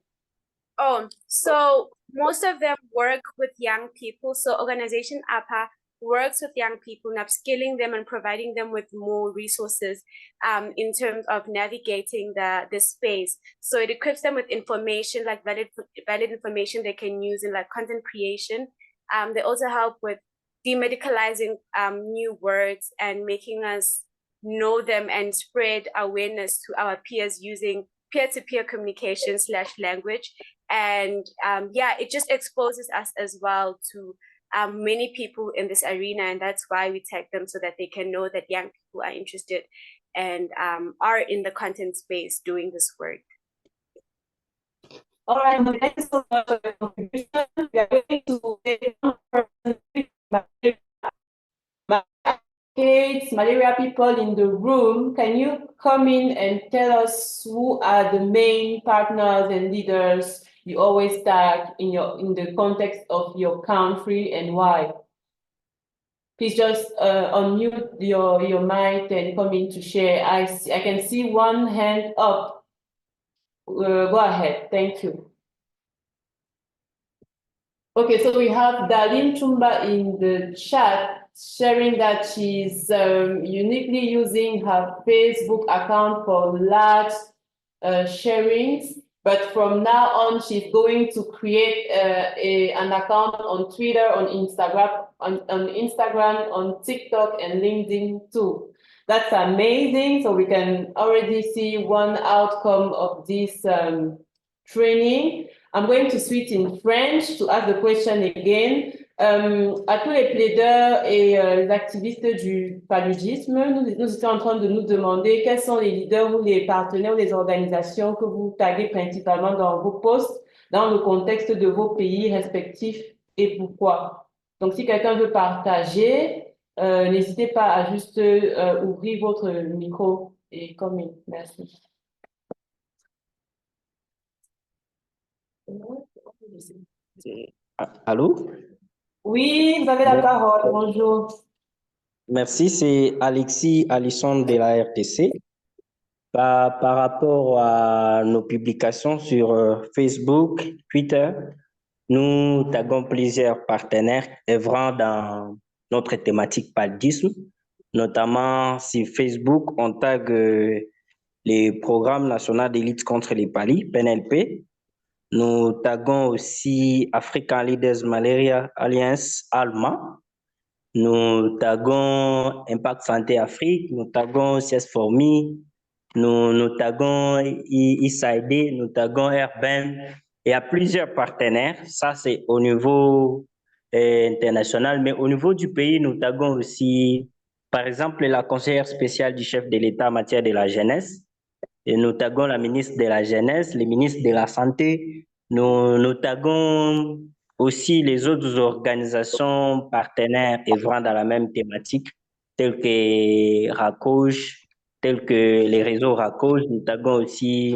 Oh, so most of them work with young people. So organization APA works with young people and upskilling them and providing them with more resources in terms of navigating the space. So it equips them with information, like valid information they can use in like content creation. They also help with demedicalizing new words and making us know them and spread awareness to our peers using peer-to-peer communication / language. And yeah, it just exposes us as well to many people in this arena, and that's why we tag them, so that they can know that young people are interested and are in the content space doing this work. All right, thank you so much for your contribution. We are going to malaria people in the room. Can you come in and tell us who are the main partners and leaders you always tag in the context of your country and why? Please just unmute your mic and come in to share. I can see one hand up. Go ahead. Thank you. Okay, so we have Darlene Chumba in the chat sharing that she's uniquely using her Facebook account for large sharings. But from now on, she's going to create an account on Twitter, on Instagram, on TikTok, and LinkedIn too. That's amazing. So we can already see one outcome of this training. I'm going to switch in French to ask the question again. À tous les plaideurs et les activistes du paludisme, nous étions en train de nous demander quels sont les leaders ou les partenaires ou les organisations que vous taguez principalement dans vos posts, dans le contexte de vos pays respectifs et pourquoi. Donc, si quelqu'un veut partager, n'hésitez pas à juste ouvrir votre micro et communiquer. Merci. Allô? Oui, vous avez la parole. Bonjour. Merci, c'est Alexis Alisson de la RTC. Par rapport à nos publications sur Facebook, Twitter, nous taguons plusieurs partenaires œuvrant dans notre thématique paludisme. Notamment sur Facebook, on tag les programmes nationaux de lutte contre les paludismes, PNLP. Nous taguons aussi African Leaders Malaria Alliance, ALMA. nous taguons Impact Santé Afrique, nous taguons CS4Me, nous taguons ISAID, nous taguons Airben. Il y a plusieurs partenaires. Ça, c'est au niveau international. Mais au niveau du pays, nous taguons aussi, par exemple, la conseillère spéciale du chef de l'État en matière de la jeunesse. Et nous taguons la ministre de la Jeunesse, le ministre de la Santé. Nous taguons aussi les autres organisations partenaires œuvrant dans la même thématique, telles que RACOJ, tels que les réseaux RACOJ. Nous taguons aussi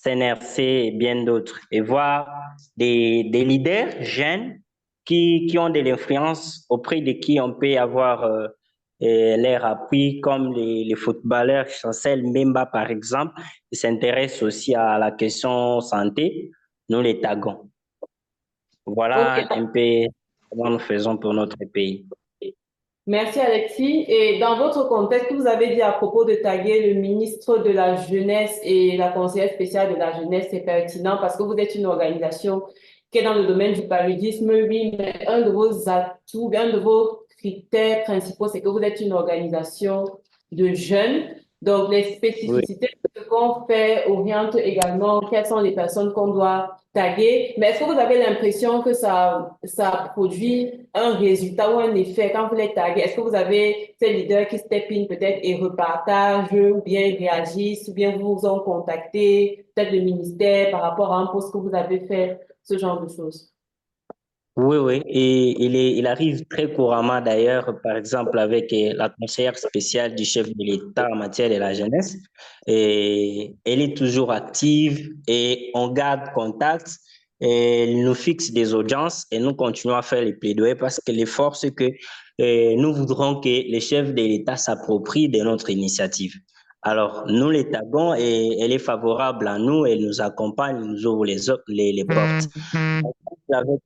CNRC et bien d'autres. Et voir des leaders jeunes qui ont de l'influence auprès de qui on peut avoir leur appui, comme les footballeurs Chancel Mbemba, par exemple, qui s'intéressent aussi à la question santé, nous les taguons. Voilà un peu comment nous faisons pour notre pays. Merci Alexis. Et dans votre contexte, vous avez dit à propos de taguer le ministre de la Jeunesse et la conseillère spéciale de la Jeunesse, c'est pertinent parce que vous êtes une organisation qui est dans le domaine du paludisme, oui, mais un de vos atouts, un de vos critères principaux, c'est que vous êtes une organisation de jeunes. Donc, les spécificités de ce qu'on fait orientent également quelles sont les personnes qu'on doit taguer. Mais est-ce que vous avez l'impression que ça produit un résultat ou un effet quand vous les taguez? Est-ce que vous avez ces leaders qui step in peut-être et repartagent ou bien réagissent ou bien vous ont contacté, peut-être le ministère par rapport à un post que vous avez fait, ce genre de choses? Oui, oui, et il arrive très couramment d'ailleurs, par exemple, avec la conseillère spéciale du chef de l'État en matière de la jeunesse. Et elle est toujours active et on garde contact. Et elle nous fixe des audiences et nous continuons à faire les plaidoyers parce que l'effort, c'est que nous voudrons que les chefs de l'État s'approprient de notre initiative. Alors, nous les taguons et elle est favorable à nous, elle nous accompagne, elle nous ouvre les portes. Avec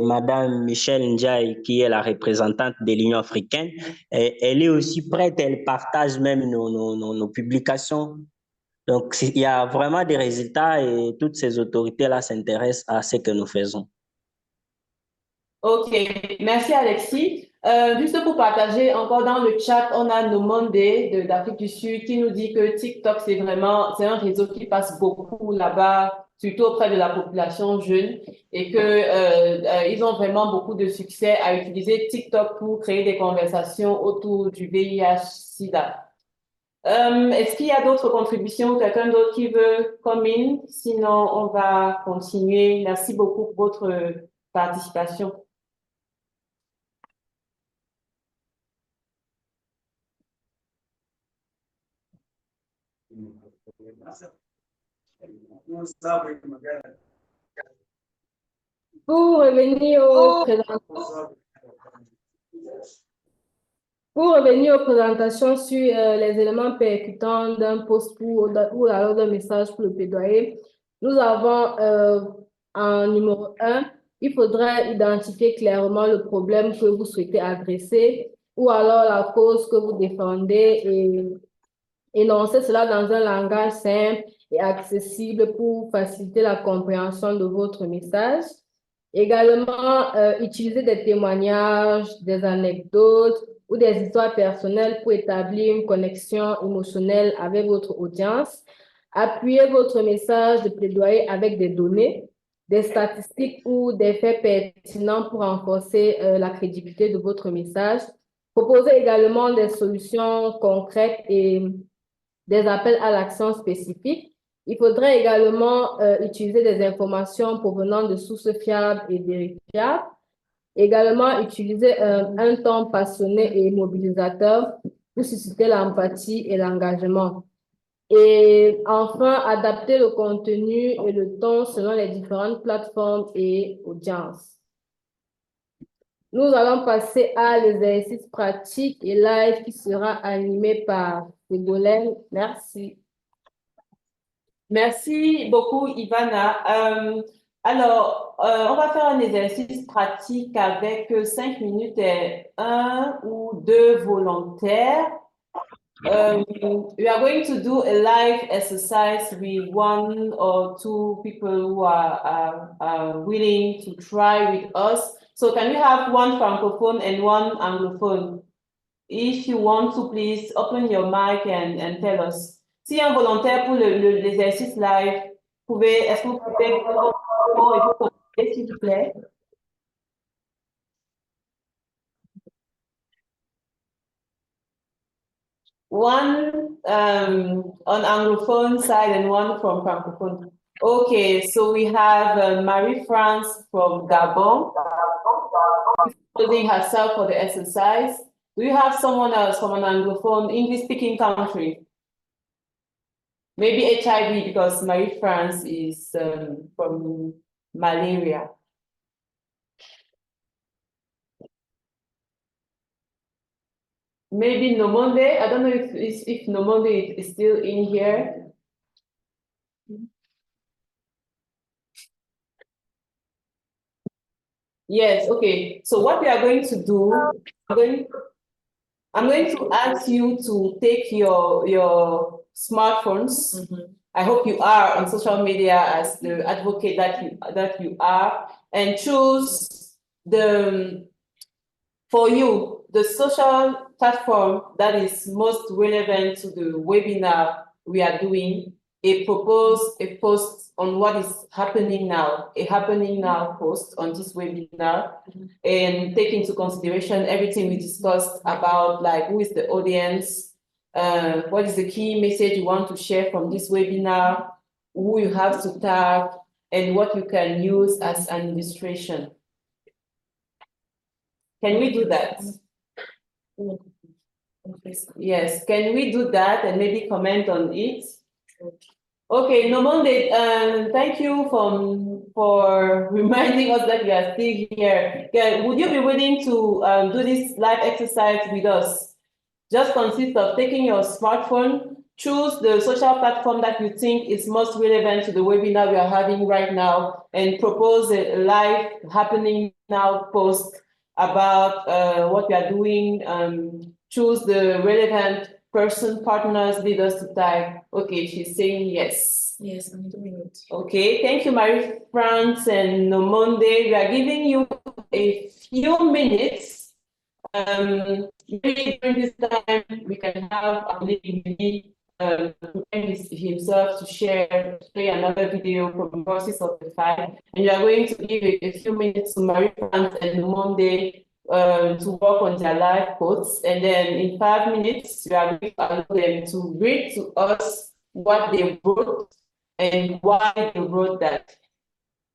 Madame Michelle Ndiaye, qui est la représentante de l'Union africaine, elle est aussi prête, elle partage même nos publications. Donc, il y a vraiment des résultats et toutes ces autorités-là s'intéressent à ce que nous faisons. Ok, merci Alexis. Juste pour partager, encore dans le chat, on a Nomonde d'Afrique du Sud qui nous dit que TikTok, c'est un réseau qui passe beaucoup là-bas, surtout auprès de la population jeune, et que ils ont vraiment beaucoup de succès à utiliser TikTok pour créer des conversations autour du VIH/SIDA. Est-ce qu'il y a d'autres contributions, quelqu'un d'autre qui veut come in? Sinon, on va continuer. Merci beaucoup pour votre participation. Pour revenir aux présentations sur les éléments percutants d'un post ou alors d'un message pour le plaidoyer, nous avons en numéro 1, il faudrait identifier clairement le problème que vous souhaitez adresser ou alors la cause que vous défendez et énoncer cela dans un langage simple et accessible pour faciliter la compréhension de votre message. Également, utiliser des témoignages, des anecdotes ou des histoires personnelles pour établir une connexion émotionnelle avec votre audience. Appuyez votre message de plaidoyer avec des données, des statistiques ou des faits pertinents pour renforcer la crédibilité de votre message. Proposez également des solutions concrètes et des appels à l'action spécifiques. Il faudrait également utiliser des informations provenant de sources fiables et vérifiables. Également, utiliser un ton passionné et mobilisateur pour susciter l'empathie et l'engagement. Et enfin, adapter le contenu et le ton selon les différentes plateformes et audiences. Nous allons passer à l'exercice pratique et live qui sera animé par Ségolène. Merci. Merci beaucoup, Ivana. Alors, on va faire un exercice pratique avec 5 minutes et 1 ou 2 volontaires. We are going to do a live exercise with 1 or 2 people who are willing to try with us. So can we have one francophone and one anglophone? If you want to, please open your mic and tell us. Si un volontaire pour l'exercice live, est-ce que vous pouvez, s'il vous plaît? One on Anglophone side and one from Francophone. Okay, so we have Marie-France from Gabon, holding herself for the exercise. Do you have someone else from an Anglophone, English-speaking country? Maybe HIV, because Marie-France is from malaria. Maybe Nomonde. I don't know if Nomonde is still in here. Yes, okay. So what we are going to do, I'm going to ask you to take your smartphones. I hope you are on social media as the advocate that you are, and choose for you the social platform that is most relevant to the webinar we are doing. Propose a post on what is happening now, a happening now post on this webinar, and take into consideration everything we discussed about, like who is the audience, what is the key message you want to share from this webinar, who you have to tag, and what you can use as an illustration. Can we do that? Yes, can we do that and maybe comment on it? Okay, Nomonde, thank you for reminding us that you are still here. Would you be willing to do this live exercise with us? Just consists of taking your smartphone, choose the social platform that you think is most relevant to the webinar we are having right now, and propose a live happening now post about what we are doing. Choose the relevant person, partners, leaders to tag. Okay, she's saying yes. Yes, I'm doing it. Okay, thank you, Marie-France and Nomonde. We are giving you a few minutes. Maybe during this time, we can have himself to play another video from Voices of the Five. And you are going to give a few minutes to Marie-France and Nomonde to work on their live posts, and then in 5 minutes, we are going to allow them to read to us what they wrote and why they wrote that.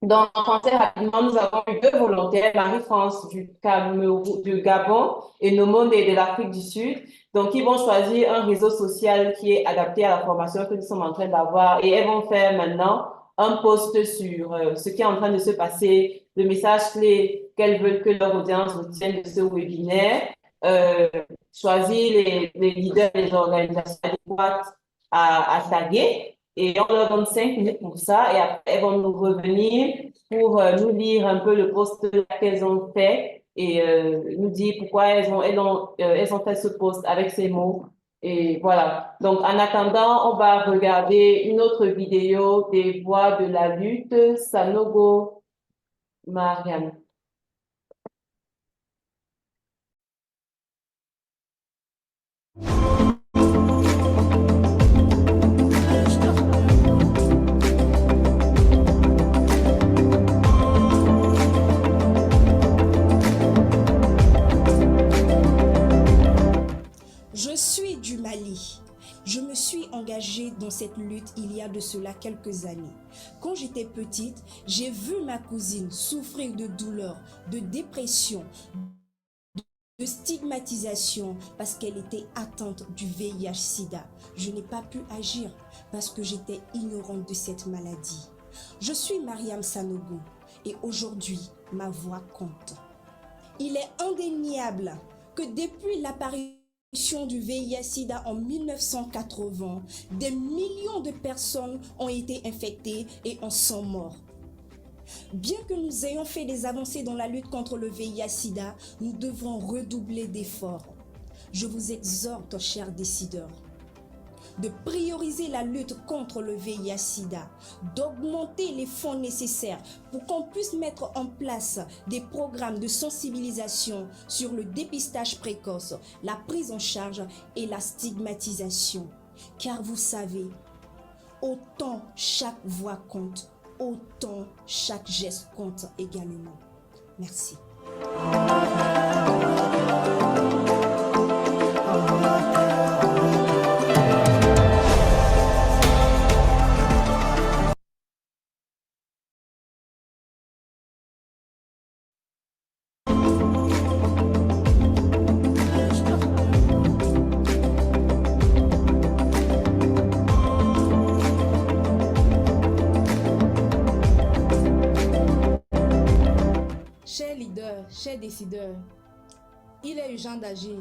Dans le français, rapidement, nous avons eu 2 volontaires, Marie-France du Gabon et Nomonde de l'Afrique du Sud. Donc, ils vont choisir un réseau social qui est adapté à la formation que nous sommes en train d'avoir, et elles vont faire maintenant un post sur ce qui est en train de se passer, le message clé qu'elles veulent que leur audience retienne de ce webinaire, choisir les leaders des organisations adéquates à taguer, et on leur donne 5 minutes pour ça, et après elles vont nous revenir pour nous lire un peu le post qu'elles ont fait et nous dire pourquoi elles ont fait ce post avec ces mots. Et voilà. Donc, en attendant, on va regarder une autre vidéo des voix de la lutte, Sanogo Mariam. Je suis du Mali. Je me suis engagée dans cette lutte il y a de cela quelques années. Quand j'étais petite, j'ai vu ma cousine souffrir de douleurs, de dépression, de stigmatisation parce qu'elle était atteinte du VIH-Sida. Je n'ai pas pu agir parce que j'étais ignorante de cette maladie. Je suis Mariam Sanogo et aujourd'hui, ma voix compte. Il est indéniable que depuis l'apparition du VIH-Sida en 1980, des millions de personnes ont été infectées et en sont morts. Bien que nous ayons fait des avancées dans la lutte contre le VIH-Sida, nous devrons redoubler d'efforts. Je vous exhorte, chers décideurs, de prioriser la lutte contre le VIH-Sida, d'augmenter les fonds nécessaires pour qu'on puisse mettre en place des programmes de sensibilisation sur le dépistage précoce, la prise en charge et la stigmatisation. Car vous savez, autant chaque voix compte, autant chaque geste compte également. Merci. Chers leaders, chers décideurs, il est urgent d'agir.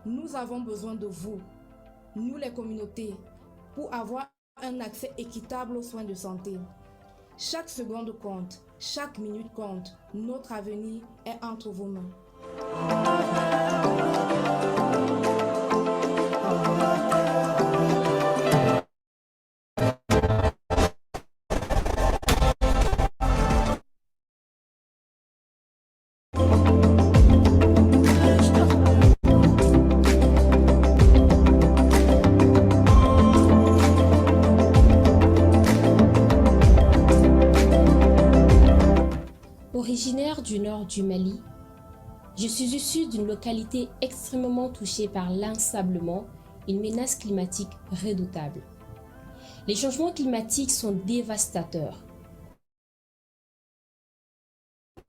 Nous avons besoin de vous, nous les communautés, pour avoir un accès équitable aux soins de santé. Chaque seconde compte, chaque minute compte. Notre avenir est entre vos mains. Originaire du nord du Mali, je suis issue d'une localité extrêmement touchée par l'ensablement, une menace climatique redoutable. Les changements climatiques sont dévastateurs.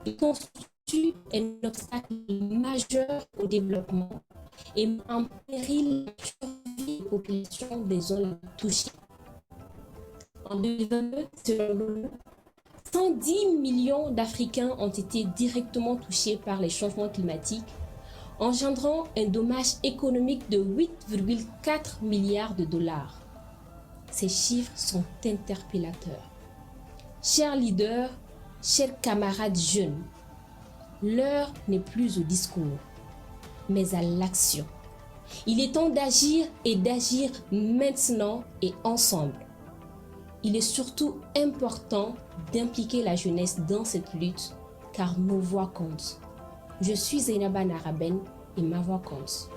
Ils constituent un obstacle majeur au développement et met en péril la survie des populations des zones touchées. En 2022, selon l'ONU, 110 millions d'Africains ont été directement touchés par les changements climatiques, engendrant un dommage économique de 8,4 milliards de dollars. Ces chiffres sont interpellateurs. Chers leaders, chers camarades jeunes, l'heure n'est plus au discours, mais à l'action. Il est temps d'agir et d'agir maintenant et ensemble. Il est surtout important d'impliquer la jeunesse dans cette lutte, car nos voix comptent. Je suis Zainaba Naraben et ma voix compte.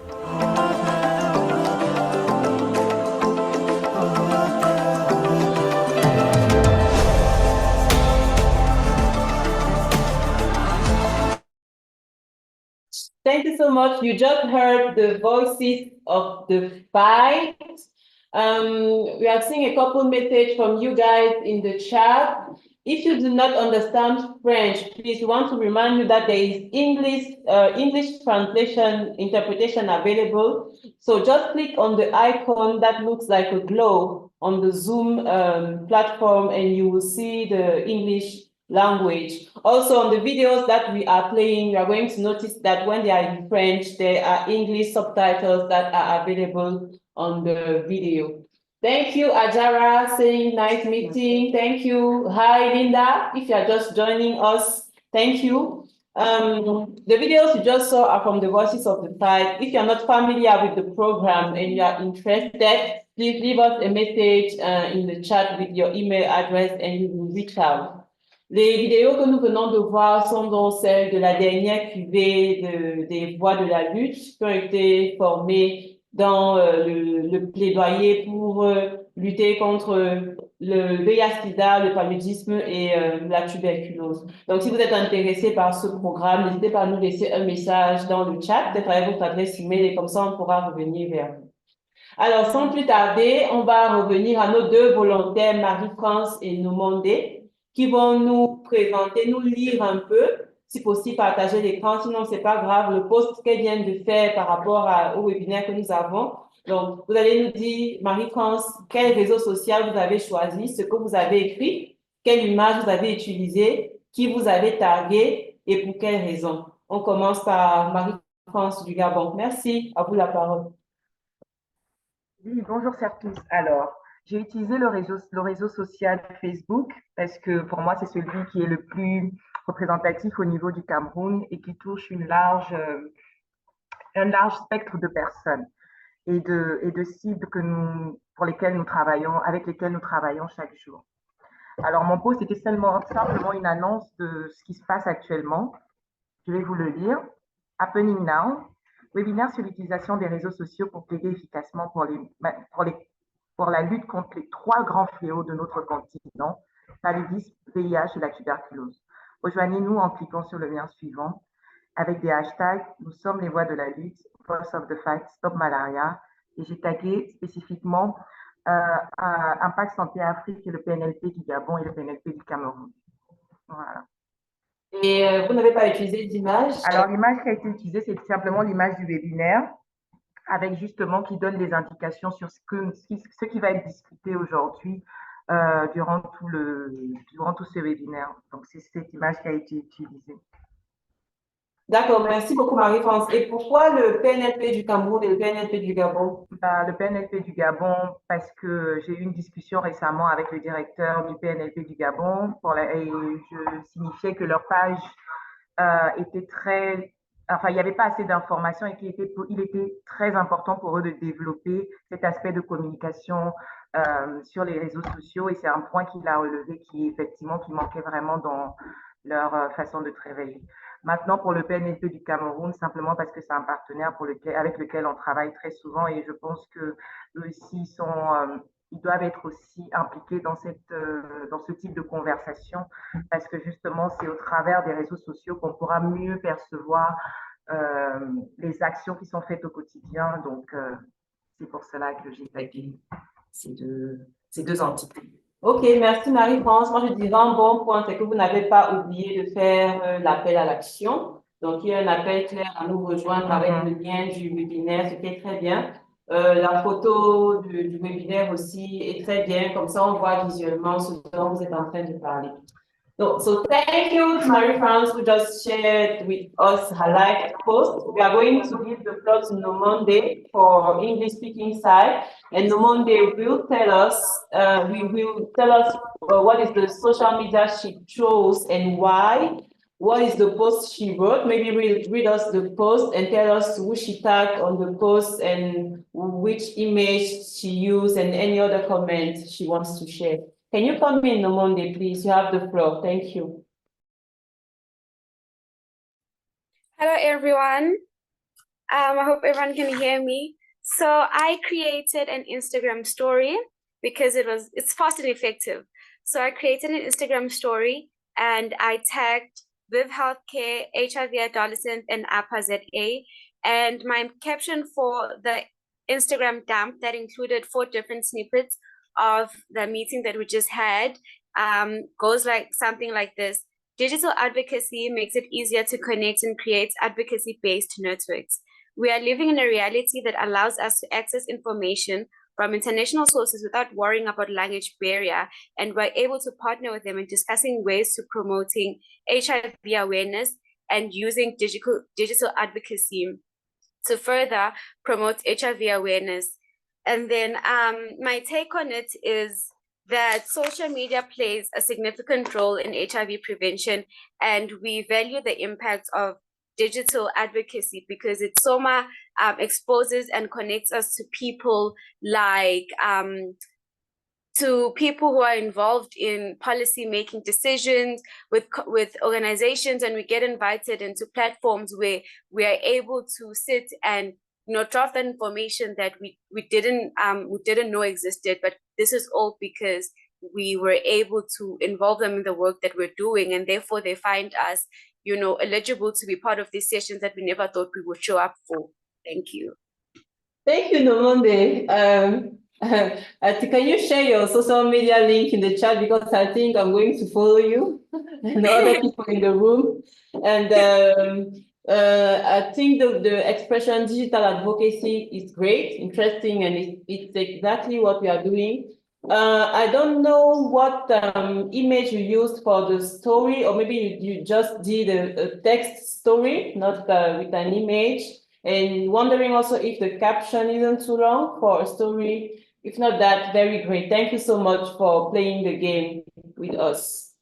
Thank you so much. You just heard the voices of the fight. We are seeing a couple messages from you guys in the chat. If you do not understand French, please, we want to remind you that there is English translation interpretation available. So just click on the icon that looks like a globe on the Zoom platform and you will see the English language. Also on the videos that we are playing, you are going to notice that when they are in French, there are English subtitles that are available on the video. Thank you, Ajara, saying nice meeting. Thank you. Hi, Linda, if you are just joining us, thank you. The videos you just saw are from the Voices of the Fight. If you're not familiar with the program and you are interested, please leave us a message in the chat with your email address and we will reach out. Les vidéos que nous venons de voir sont donc celles de la dernière cuvée des voix de la lutte qui ont été formées dans le plaidoyer pour lutter contre le VIH-Sida, le paludisme et la tuberculose. Donc, si vous êtes intéressé par ce programme, n'hésitez pas à nous laisser un message dans le chat, peut-être avec votre adresse email et comme ça, on pourra revenir vers vous. Alors, sans plus tarder, on va revenir à nos deux volontaires, Marie-France et Nomondé, qui vont nous présenter, nous lire un peu, si possible, partager l'écran, sinon c'est pas grave, le post qu'elle vient de faire par rapport au webinaire que nous avons. Donc, vous allez nous dire, Marie-France, quel réseau social vous avez choisi, ce que vous avez écrit, quelle image vous avez utilisée, qui vous avez tagué et pour quelles raisons. On commence par Marie-France du Gabon. Merci, à vous la parole. Oui, bonjour Serpus. Alors, j'ai utilisé le réseau social Facebook parce que pour moi, c'est celui qui est le plus représentatif au niveau du Cameroun et qui touche un large spectre de personnes et de cibles que nous avec lesquels nous travaillons chaque jour. Alors, mon post était simplement une annonce de ce qui se passe actuellement. Je vais vous le lire. Happening now. Webinaire sur l'utilisation des réseaux sociaux pour plaider efficacement pour la lutte contre les 3 grands fléaux de notre continent, paludisme, VIH et la tuberculose. Rejoignez-nous en cliquant sur le lien suivant avec des hashtags « Nous sommes les voix de la lutte »,« Voice of the Fight »,« Stop Malaria » et j'ai tagué spécifiquement Impact Santé Afrique et le PNLP du Gabon et le PNLP du Cameroun. Voilà. Et vous n'avez pas utilisé d'image? Alors, l'image qui a été utilisée, c'est simplement l'image du webinaire, avec justement qui donne des indications sur ce qui va être discuté aujourd'hui durant tout ce webinaire. Donc, c'est cette image qui a été utilisée. D'accord, merci beaucoup Marie-France. Et pourquoi le PNLP du Cameroun et le PNLP du Gabon? Le PNLP du Gabon, parce que j'ai eu une discussion récemment avec le directeur du PNLP du Gabon et je signifiais que leur page était très... Enfin, il n'y avait pas assez d'informations et il était très important pour eux de développer cet aspect de communication sur les réseaux sociaux et c'est un point qu'il a relevé qui manquait vraiment dans leur façon de travailler. Maintenant, pour le PNLP du Cameroun, simplement parce que c'est un partenaire avec lequel on travaille très souvent et je pense que eux aussi ils doivent être aussi impliqués dans ce type de conversation parce que justement, c'est au travers des réseaux sociaux qu'on pourra mieux percevoir les actions qui sont faites au quotidien. Donc, c'est pour cela que j'ai tagué ces deux entités. Ok, merci Marie-France. Moi, je dirais un bon point, c'est que vous n'avez pas oublié de faire l'appel à l'action. Donc, il y a un appel clair à nous rejoindre avec le lien du webinaire, ce qui est très bien. La photo du webinaire aussi est très bien. Comme ça, on voit visuellement ce dont vous êtes en train de parler. So thank you to Marie-France who just shared with us her live post. We are going to give the floor to Nomonde for English-speaking side, and Nomonde will tell us, what is the social media she chose and why. What is the post she wrote? Maybe read us the post and tell us who she tagged on the post and which image she used and any other comments she wants to share. Can you come in, Nomonde, please? You have the floor. Thank you. Hello, everyone. I hope everyone can hear me. So I created an Instagram story because it's fast and effective. So I created an Instagram story and I tagged Viv Healthcare, HIV Adolescent, and APA-ZA. And my caption for the Instagram dump that included 4 different snippets of the meeting that we just had goes like something like this. Digital advocacy makes it easier to connect and create advocacy-based networks. We are living in a reality that allows us to access information from international sources without worrying about language barrier, and we're able to partner with them in discussing ways to promoting HIV awareness and using digital advocacy to further promote HIV awareness. And then my take on it is that social media plays a significant role in HIV prevention, and we value the impact of digital advocacy because it exposes and connects us to people like to people who are involved in policy making decisions with organizations, and we get invited into platforms where we are able to sit and draft that information that we didn't know existed. But this is all because we were able to involve them in the work that we're doing, and therefore they find us eligible to be part of these sessions that we never thought we would show up for. Thank you. Thank you, Nomonde. Can you share your social media link in the chat, because I think I'm going to follow you and other people in the room. And I think the expression digital advocacy is great, interesting, and it's exactly what we are doing. I don't know what image you used for the story, or maybe you just did a text story, not with an image, and wondering also if the caption isn't too long for a story. If not, that very great. Thank you so much for playing the game with us.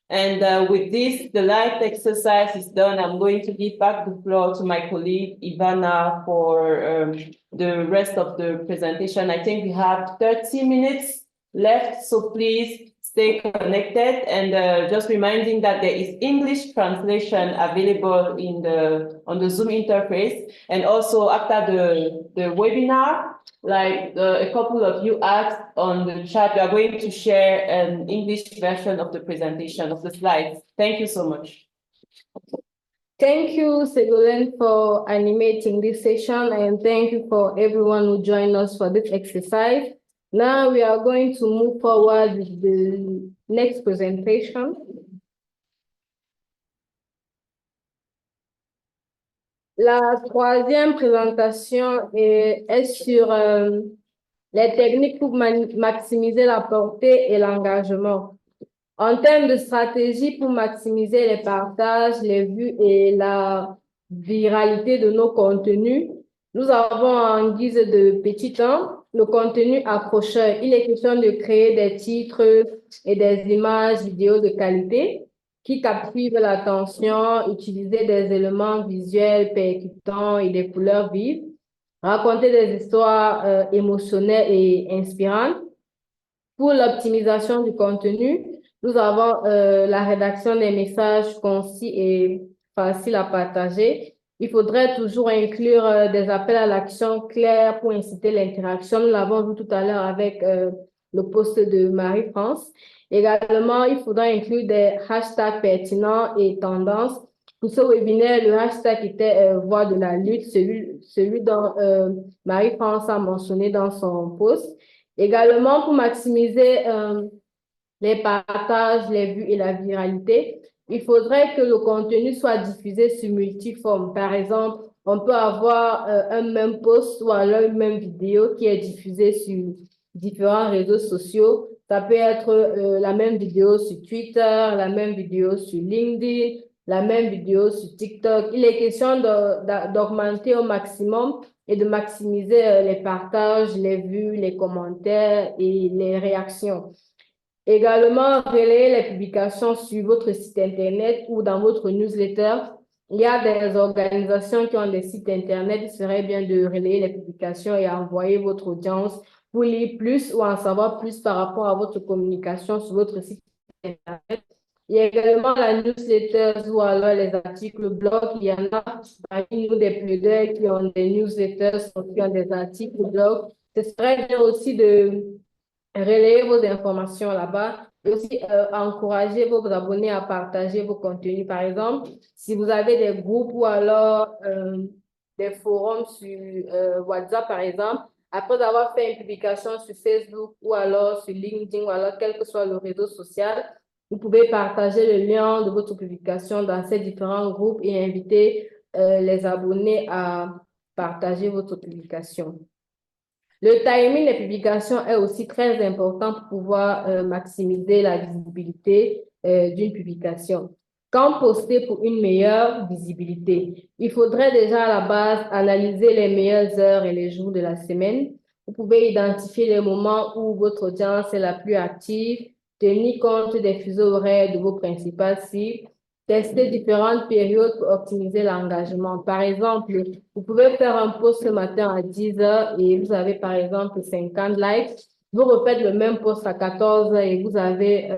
And with this, the live exercise is done. I'm going to give back the floor to my colleague Ivana for the rest of the presentation. I think we have 30 minutes left, so please stay connected. And just reminding that there is English translation available on the Zoom interface. And also after the webinar, like a couple of you asked on the chat, we are going to share an English version of the presentation of the slides. Thank you so much. Thank you, Ségolène, for animating this session, and thank you for everyone who joined us for this exercise. Now we are going to move forward with the next presentation. La troisième présentation est sur les techniques pour maximiser la portée et l'engagement. En termes de stratégie pour maximiser les partages, les vues et la viralité de nos contenus, nous avons en guise de petit 1 le contenu accrocheur. Il est question de créer des titres et des images vidéo de qualité qui captivent l'attention, utiliser des éléments visuels percutants et des couleurs vives, raconter des histoires émotionnelles et inspirantes. Pour l'optimisation du contenu, nous avons la rédaction des messages concis et faciles à partager. Il faudrait toujours inclure des appels à l'action clairs pour inciter l'interaction. Nous l'avons vu tout à l'heure avec le post de Marie-France. Également, il faudra inclure des hashtags pertinents et tendances. Pour ce webinaire, le hashtag était Voix de la lutte, celui dont Marie-France a mentionné dans son post. Également, pour maximiser les partages, les vues et la viralité, il faudrait que le contenu soit diffusé sur multiformes. Par exemple, on peut avoir un même post ou alors une même vidéo qui est diffusée sur différents réseaux sociaux. Ça peut être la même vidéo sur Twitter, la même vidéo sur LinkedIn, la même vidéo sur TikTok. Il est question d'augmenter au maximum et de maximiser les partages, les vues, les commentaires et les réactions. Également, relayer les publications sur votre site Internet ou dans votre newsletter. Il y a des organisations qui ont des sites Internet. Il serait bien de relayer les publications et envoyer votre audience pour lire plus ou en savoir plus par rapport à votre communication sur votre site Internet. Il y a également la newsletter ou alors les articles blog. Il y en a parmi nous des plaideurs qui ont des newsletters, qui ont des articles blog. Ce serait bien aussi de relayer vos informations là-bas et aussi encourager vos abonnés à partager vos contenus. Par exemple, si vous avez des groupes ou alors des forums sur WhatsApp, par exemple, après avoir fait une publication sur Facebook ou alors sur LinkedIn ou alors quel que soit le réseau social, vous pouvez partager le lien de votre publication dans ces différents groupes et inviter les abonnés à partager votre publication. Le timing des publications est aussi très important pour pouvoir maximiser la visibilité d'une publication. Quand poster pour une meilleure visibilité? Il faudrait déjà à la base analyser les meilleures heures et les jours de la semaine. Vous pouvez identifier les moments où votre audience est la plus active, tenir compte des fuseaux horaires de vos principales cibles, tester différentes périodes pour optimiser l'engagement. Par exemple, vous pouvez faire un post ce matin à 10 heures et vous avez par exemple 50 likes. Vous refaites le même post à 14 heures et vous avez,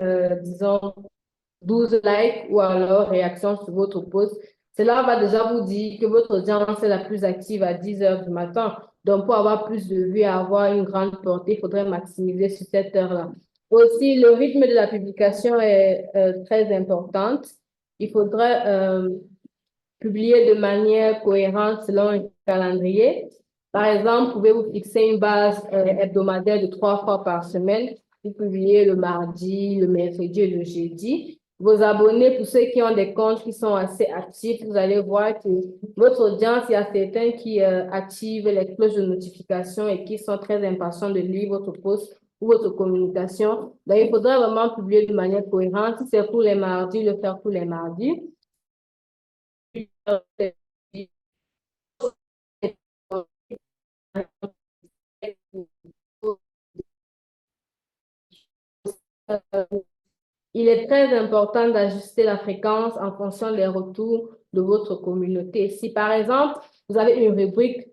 disons, 12 likes ou alors réactions sur votre post. Cela va déjà vous dire que votre audience est la plus active à 10 heures du matin. Donc, pour avoir plus de vues et avoir une grande portée, il faudrait maximiser sur cette heure-là. Aussi, le rythme de la publication est très important. Il faudrait publier de manière cohérente selon un calendrier. Par exemple, pouvez-vous fixer une base hebdomadaire de 3 fois par semaine. Vous publiez le mardi, le mercredi et le jeudi. Vos abonnés, pour ceux qui ont des comptes qui sont assez actifs, vous allez voir que votre audience, il y a certains qui activent les cloches de notification et qui sont très impatients de lire votre post ou votre communication. Donc, il faudrait vraiment publier de manière cohérente. Si c'est pour les mardis, le faire pour les mardis. Il est très important d'ajuster la fréquence en fonction des retours de votre communauté. Si par exemple, vous avez une rubrique,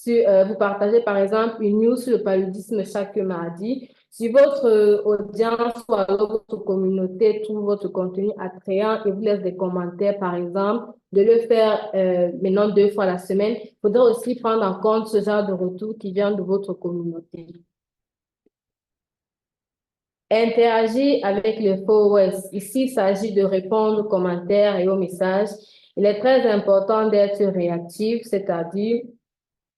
vous partagez par exemple une news sur le paludisme chaque mardi, si votre audience ou alors votre communauté trouve votre contenu attrayant et vous laisse des commentaires par exemple, de le faire maintenant 2 fois la semaine, il faudra aussi prendre en compte ce genre de retour qui vient de votre communauté. Interagir avec les followers. Ici, il s'agit de répondre aux commentaires et aux messages. Il est très important d'être réactif, c'est-à-dire,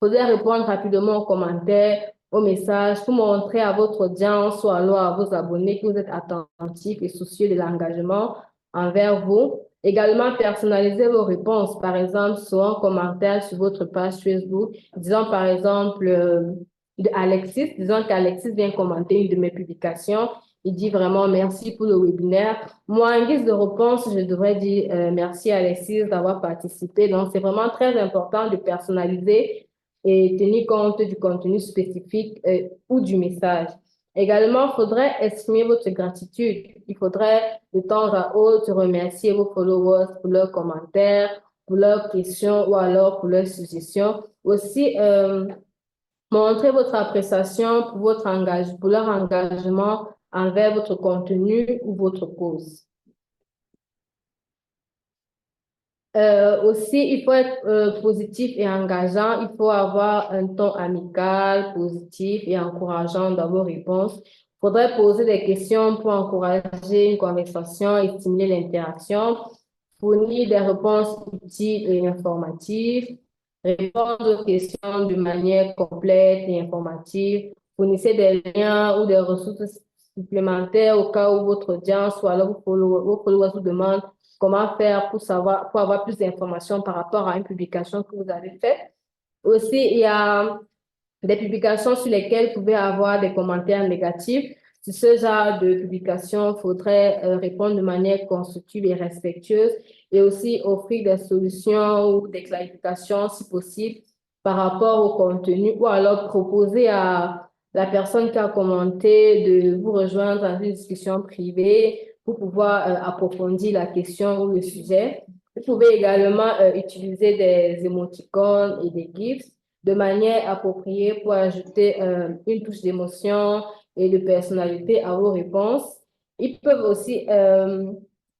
vous devez répondre rapidement aux commentaires, aux messages pour montrer à votre audience ou alors à vos abonnés que vous êtes attentifs et soucieux de l'engagement envers vous. Également, personnalisez vos réponses. Par exemple, sur un commentaire sur votre page Facebook, disons par exemple de Alexis, disons qu'Alexis vient commenter une de mes publications. Il dit vraiment merci pour le webinaire. Moi, en guise de réponse, je devrais dire merci Alexis d'avoir participé. Donc, c'est vraiment très important de personnaliser et tenir compte du contenu spécifique ou du message. Également, il faudrait exprimer votre gratitude. Il faudrait de temps à autre remercier vos followers pour leurs commentaires, pour leurs questions ou alors pour leurs suggestions. Aussi, montrer votre appréciation pour leur engagement envers votre contenu ou votre cause. Aussi, il faut être positif et engageant. Il faut avoir un ton amical, positif et encourageant dans vos réponses. Il faudrait poser des questions pour encourager une conversation et stimuler l'interaction. Fournir des réponses utiles et informatives. Répondre aux questions de manière complète et informative. Fournissez des liens ou des ressources supplémentaires au cas où votre audience ou alors vos followers vous demandent comment faire pour avoir plus d'informations par rapport à une publication que vous avez faite. Aussi, il y a des publications sur lesquelles vous pouvez avoir des commentaires négatifs. Sur ce genre de publication, il faudrait répondre de manière constructive et respectueuse et aussi offrir des solutions ou des clarifications si possible par rapport au contenu ou alors proposer à la personne qui a commenté de vous rejoindre dans une discussion privée pour pouvoir approfondir la question ou le sujet. Vous pouvez également utiliser des émoticônes et des GIFs de manière appropriée pour ajouter une touche d'émotion et de personnalité à vos réponses. Ils peuvent aussi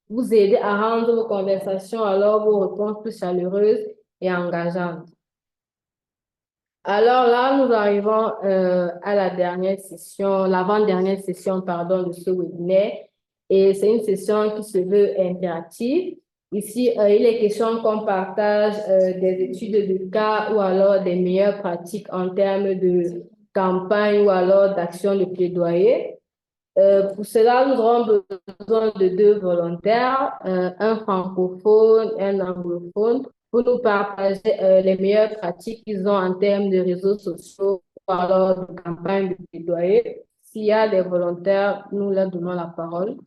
vous aider à rendre vos conversations, alors vos réponses plus chaleureuses et engageantes. Alors là, nous arrivons à la dernière session, l'avant-dernière session, pardon, de ce webinaire. Et c'est une session qui se veut interactive. Ici, il est question qu'on partage des études de cas ou alors des meilleures pratiques en termes de campagne ou alors d'action de plaidoyer. Pour cela, nous aurons besoin de 2 volontaires, un francophone et un anglophone, pour nous partager les meilleures pratiques qu'ils ont en termes de réseaux sociaux ou alors de campagne de plaidoyer. S'il y a des volontaires, nous leur donnons la parole.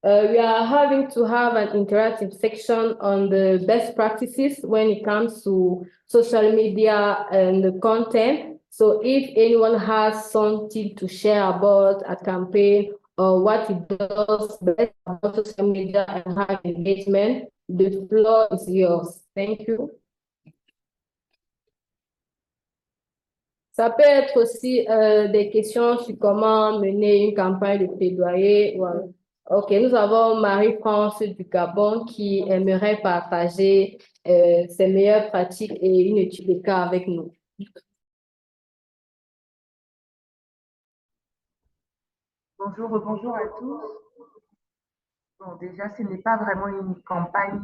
We are having to have an interactive section on the best practices when it comes to social media and the content. So if anyone has something to share about a campaign or what it does best about social media and have engagement, the floor is yours. Thank you. Ça peut être aussi des questions sur comment mener une campagne de plaidoyer. OK, nous avons Marie-France du Gabon qui aimerait partager ses meilleures pratiques et une étude de cas avec nous. Bonjour, bonjour à tous. Bon, déjà, ce n'est pas vraiment une campagne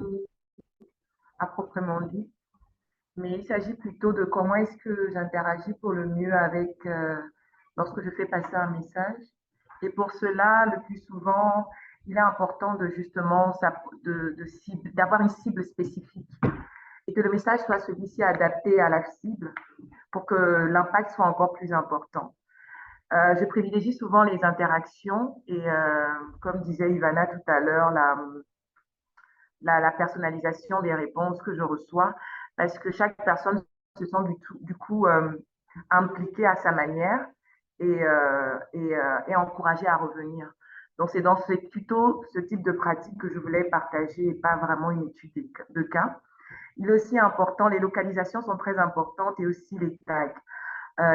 à proprement dit, mais il s'agit plutôt de comment est-ce que j'interagis pour le mieux avec, lorsque je fais passer un message. Et pour cela, le plus souvent, il est important de justement d'avoir une cible spécifique et que le message soit celui-ci adapté à la cible pour que l'impact soit encore plus important. Je privilégie souvent les interactions et comme disait Ivana tout à l'heure, la personnalisation des réponses que je reçois parce que chaque personne se sent du coup impliquée à sa manière et encouragée à revenir. Donc, c'est plutôt ce type de pratique que je voulais partager et pas vraiment une étude de cas. Il est aussi important, les localisations sont très importantes et aussi les tags.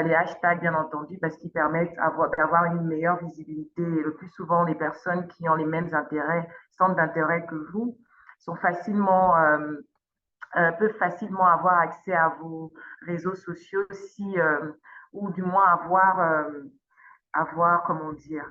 Les hashtags, bien entendu, parce qu'ils permettent d'avoir une meilleure visibilité. Et le plus souvent, les personnes qui ont les mêmes centres d'intérêt que vous, sont peuvent facilement avoir accès à vos réseaux sociaux ou du moins comment dire,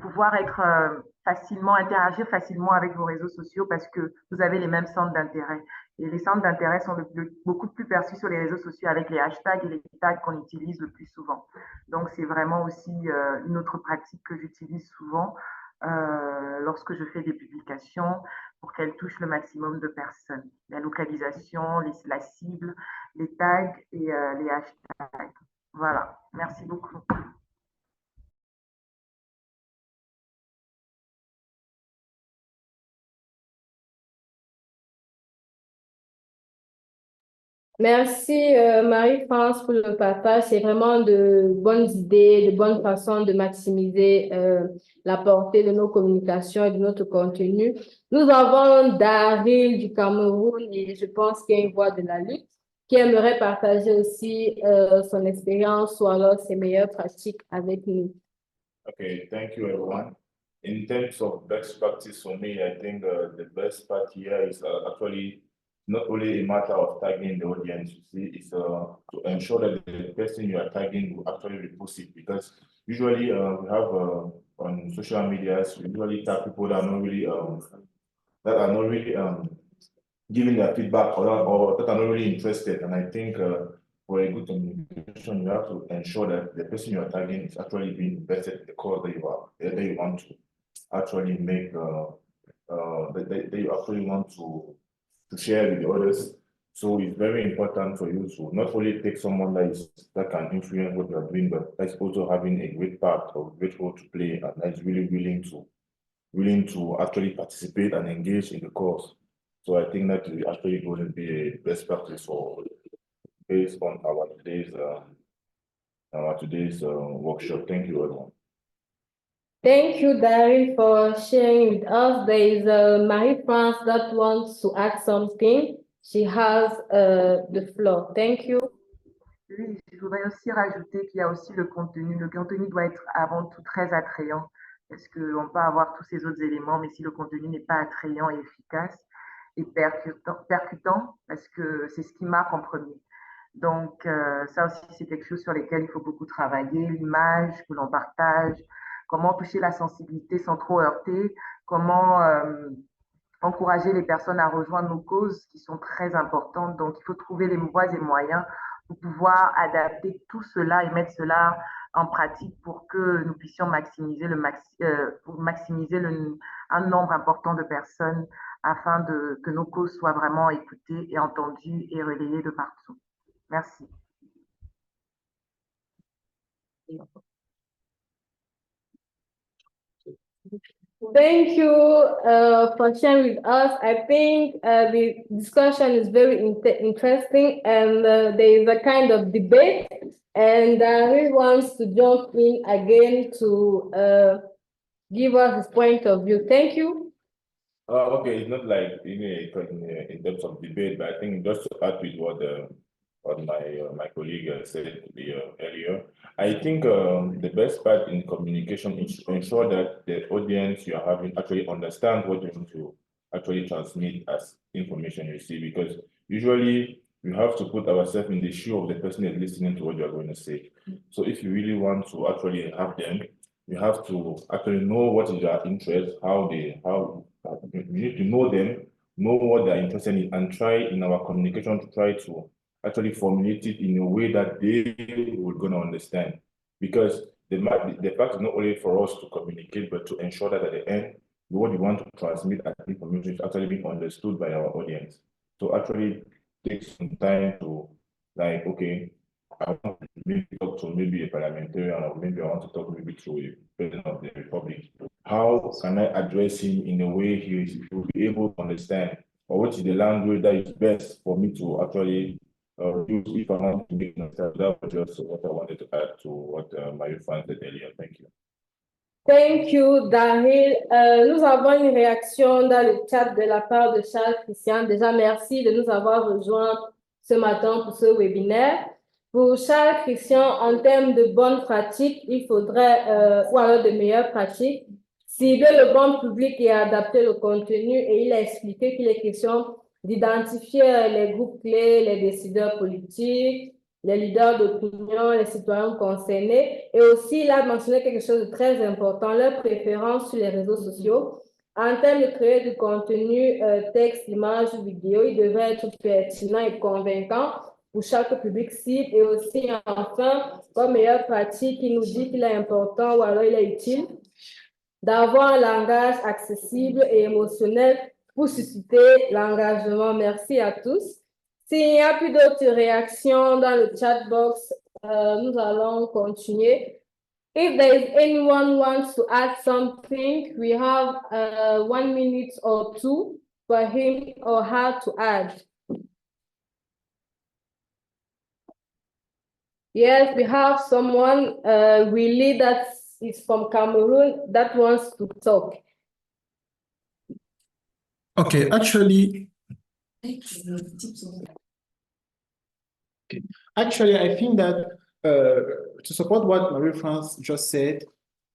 pouvoir interagir facilement avec vos réseaux sociaux parce que vous avez les mêmes centres d'intérêt. Et les centres d'intérêt sont beaucoup plus perçus sur les réseaux sociaux avec les hashtags et les tags qu'on utilise le plus souvent. Donc, c'est vraiment aussi une autre pratique que j'utilise souvent lorsque je fais des publications pour qu'elles touchent le maximum de personnes. La localisation, la cible, les tags et les hashtags. Voilà, merci beaucoup. Merci Marie-France pour le partage. C'est vraiment de bonnes idées, de bonnes façons de maximiser la portée de nos communications et de notre contenu. Nous avons Daryl du Cameroun et je pense qu'il y a une voix de la lutte qui aimerait partager aussi son expérience ou alors ses meilleures pratiques avec nous. Okay, thank you everyone. In terms of best practice for me, I think the best part here is actually not only a matter of tagging the audience, you see, it's to ensure that the person you are tagging will actually repost it, because usually we have on social media, we usually tag people that are not really giving their feedback or that are not really interested. And I think for a good communication, you have to ensure that the person you are tagging is actually being invested in the cause that you want to actually make, that you actually want to share with the others. So it's very important for you to not only take someone that can influence what you are doing, but that's also having a great part or great role to play, and that's really willing to actually participate and engage in the cause. So I think that is actually going to be a best practice based on our today's workshop. Thank you, everyone. Thank you, Daryl, for sharing with us. There is Marie-France that wants to add something. She has the floor. Thank you. Oui, je voudrais aussi rajouter qu'il y a aussi le contenu. Le contenu doit être avant tout très attrayant, parce qu'on peut avoir tous ces autres éléments, mais si le contenu n'est pas attrayant et efficace et percutant, parce que c'est ce qui marque en premier. Donc, ça aussi, c'est quelque chose sur lequel il faut beaucoup travailler. L'image que l'on partage, comment toucher la sensibilité sans trop heurter, comment encourager les personnes à rejoindre nos causes qui sont très importantes. Donc, il faut trouver les voies et moyens pour pouvoir adapter tout cela et mettre cela en pratique pour que nous puissions maximiser un nombre important de personnes afin que nos causes soient vraiment écoutées et entendues et relayées de partout. Merci. Thank you for sharing with us. I think the discussion is very interesting, and there is a kind of debate, and he wants to jump in again to give us his point of view. Thank you. Okay, it's not like in terms of debate, but I think just to add with what my colleague said earlier, I think the best part in communication is to ensure that the audience you are having actually understands what you want to actually transmit as information you see, because usually we have to put ourselves in the shoe of the person that is listening to what you are going to say. So if you really want to actually have them, you have to actually know what is their interest, you need to know them, know what they're interested in, and try in our communication to try to actually formulate it in a way that they will gonna understand. Because the fact is not only for us to communicate, but to ensure that at the end, what we want to transmit as information is actually being understood by our audience. So actually take some time to like, okay, I want to maybe talk to maybe a parliamentarian, or maybe I want to talk maybe to a president of the republic. How can I address him in a way he will be able to understand, or what is the language that is best for me to actually use if I want to make myself? That was just what I wanted to add to what Marie-France said earlier. Thank you. Thank you, Daryl. Nous avons une réaction dans le chat de la part de Charles Christian. Déjà, merci de nous avoir rejoints ce matin pour ce webinaire. Pour Charles Christian, en termes de bonnes pratiques, il faudrait, ou alors de meilleures pratiques, cibler le bon public et adapter le contenu. Et il a expliqué qu'il est question d'identifier les groupes clés, les décideurs politiques, les leaders d'opinion, les citoyens concernés. Et aussi, il a mentionné quelque chose de très important, leurs préférences sur les réseaux sociaux. En termes de créer du contenu, texte, image, vidéo, il devrait être pertinent et convaincant pour chaque public cible. Et aussi, enfin, comme meilleure pratique, il nous dit qu'il est important ou alors il est utile d'avoir un langage accessible et émotionnel pour susciter l'engagement. Merci à tous. S'il n'y a plus d'autres réactions dans le chat box, nous allons continuer. If there is anyone wants to add something, we have 1 minute or 2 for him or her to add. Yes, we have someone, Willie, that is from Cameroon, that wants to talk. Okay, actually, I think that to support what Marie-France just said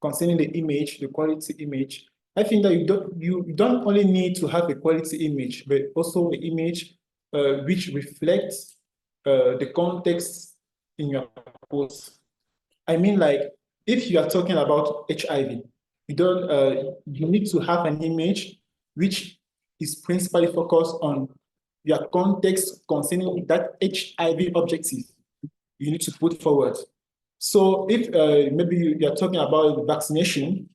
concerning the image, the quality image, I think that you don't only need to have a quality image, but also an image which reflects the context in your post. I mean, like, if you are talking about HIV, you need to have an image which is principally focused on your context concerning that HIV objective you need to put forward. So if maybe you're talking about vaccination,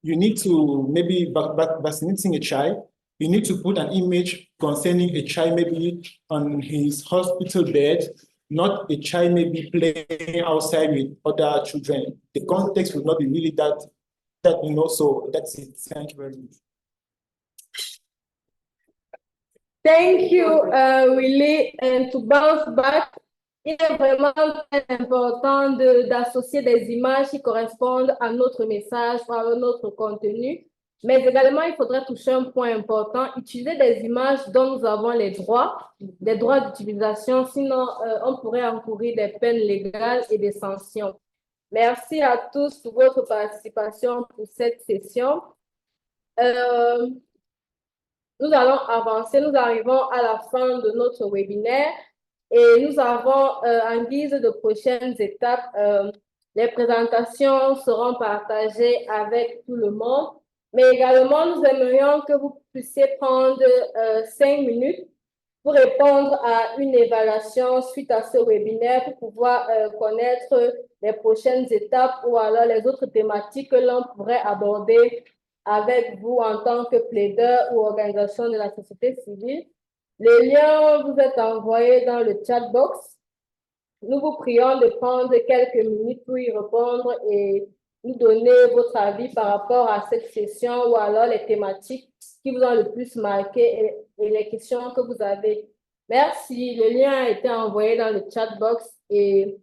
you need to maybe vaccinating a child, you need to put an image concerning a child maybe on his hospital bed, not a child maybe playing outside with other children. The context will not be really that so that's it. Thank you very much. Thank you, Willie. And to bounce back, il est vraiment très important d'associer des images qui correspondent à notre message, à notre contenu. Mais également, il faudrait toucher un point important, utiliser des images dont nous avons les droits d'utilisation, sinon on pourrait encourir des peines légales et des sanctions. Merci à tous pour votre participation pour cette session. Nous allons avancer, nous arrivons à la fin de notre webinaire et nous avons en guise de prochaines étapes, les présentations seront partagées avec tout le monde, mais également nous aimerions que vous puissiez prendre 5 minutes pour répondre à une évaluation suite à ce webinaire pour pouvoir connaître les prochaines étapes ou alors les autres thématiques que l'on pourrait aborder avec vous en tant que plaideur ou organisation de la société civile. Les liens vous est envoyés dans le chat box. Nous vous prions de prendre quelques minutes pour y répondre et nous donner votre avis par rapport à cette session ou alors les thématiques qui vous ont le plus marqué et les questions que vous avez. Merci. Le lien a été envoyé dans le chat box et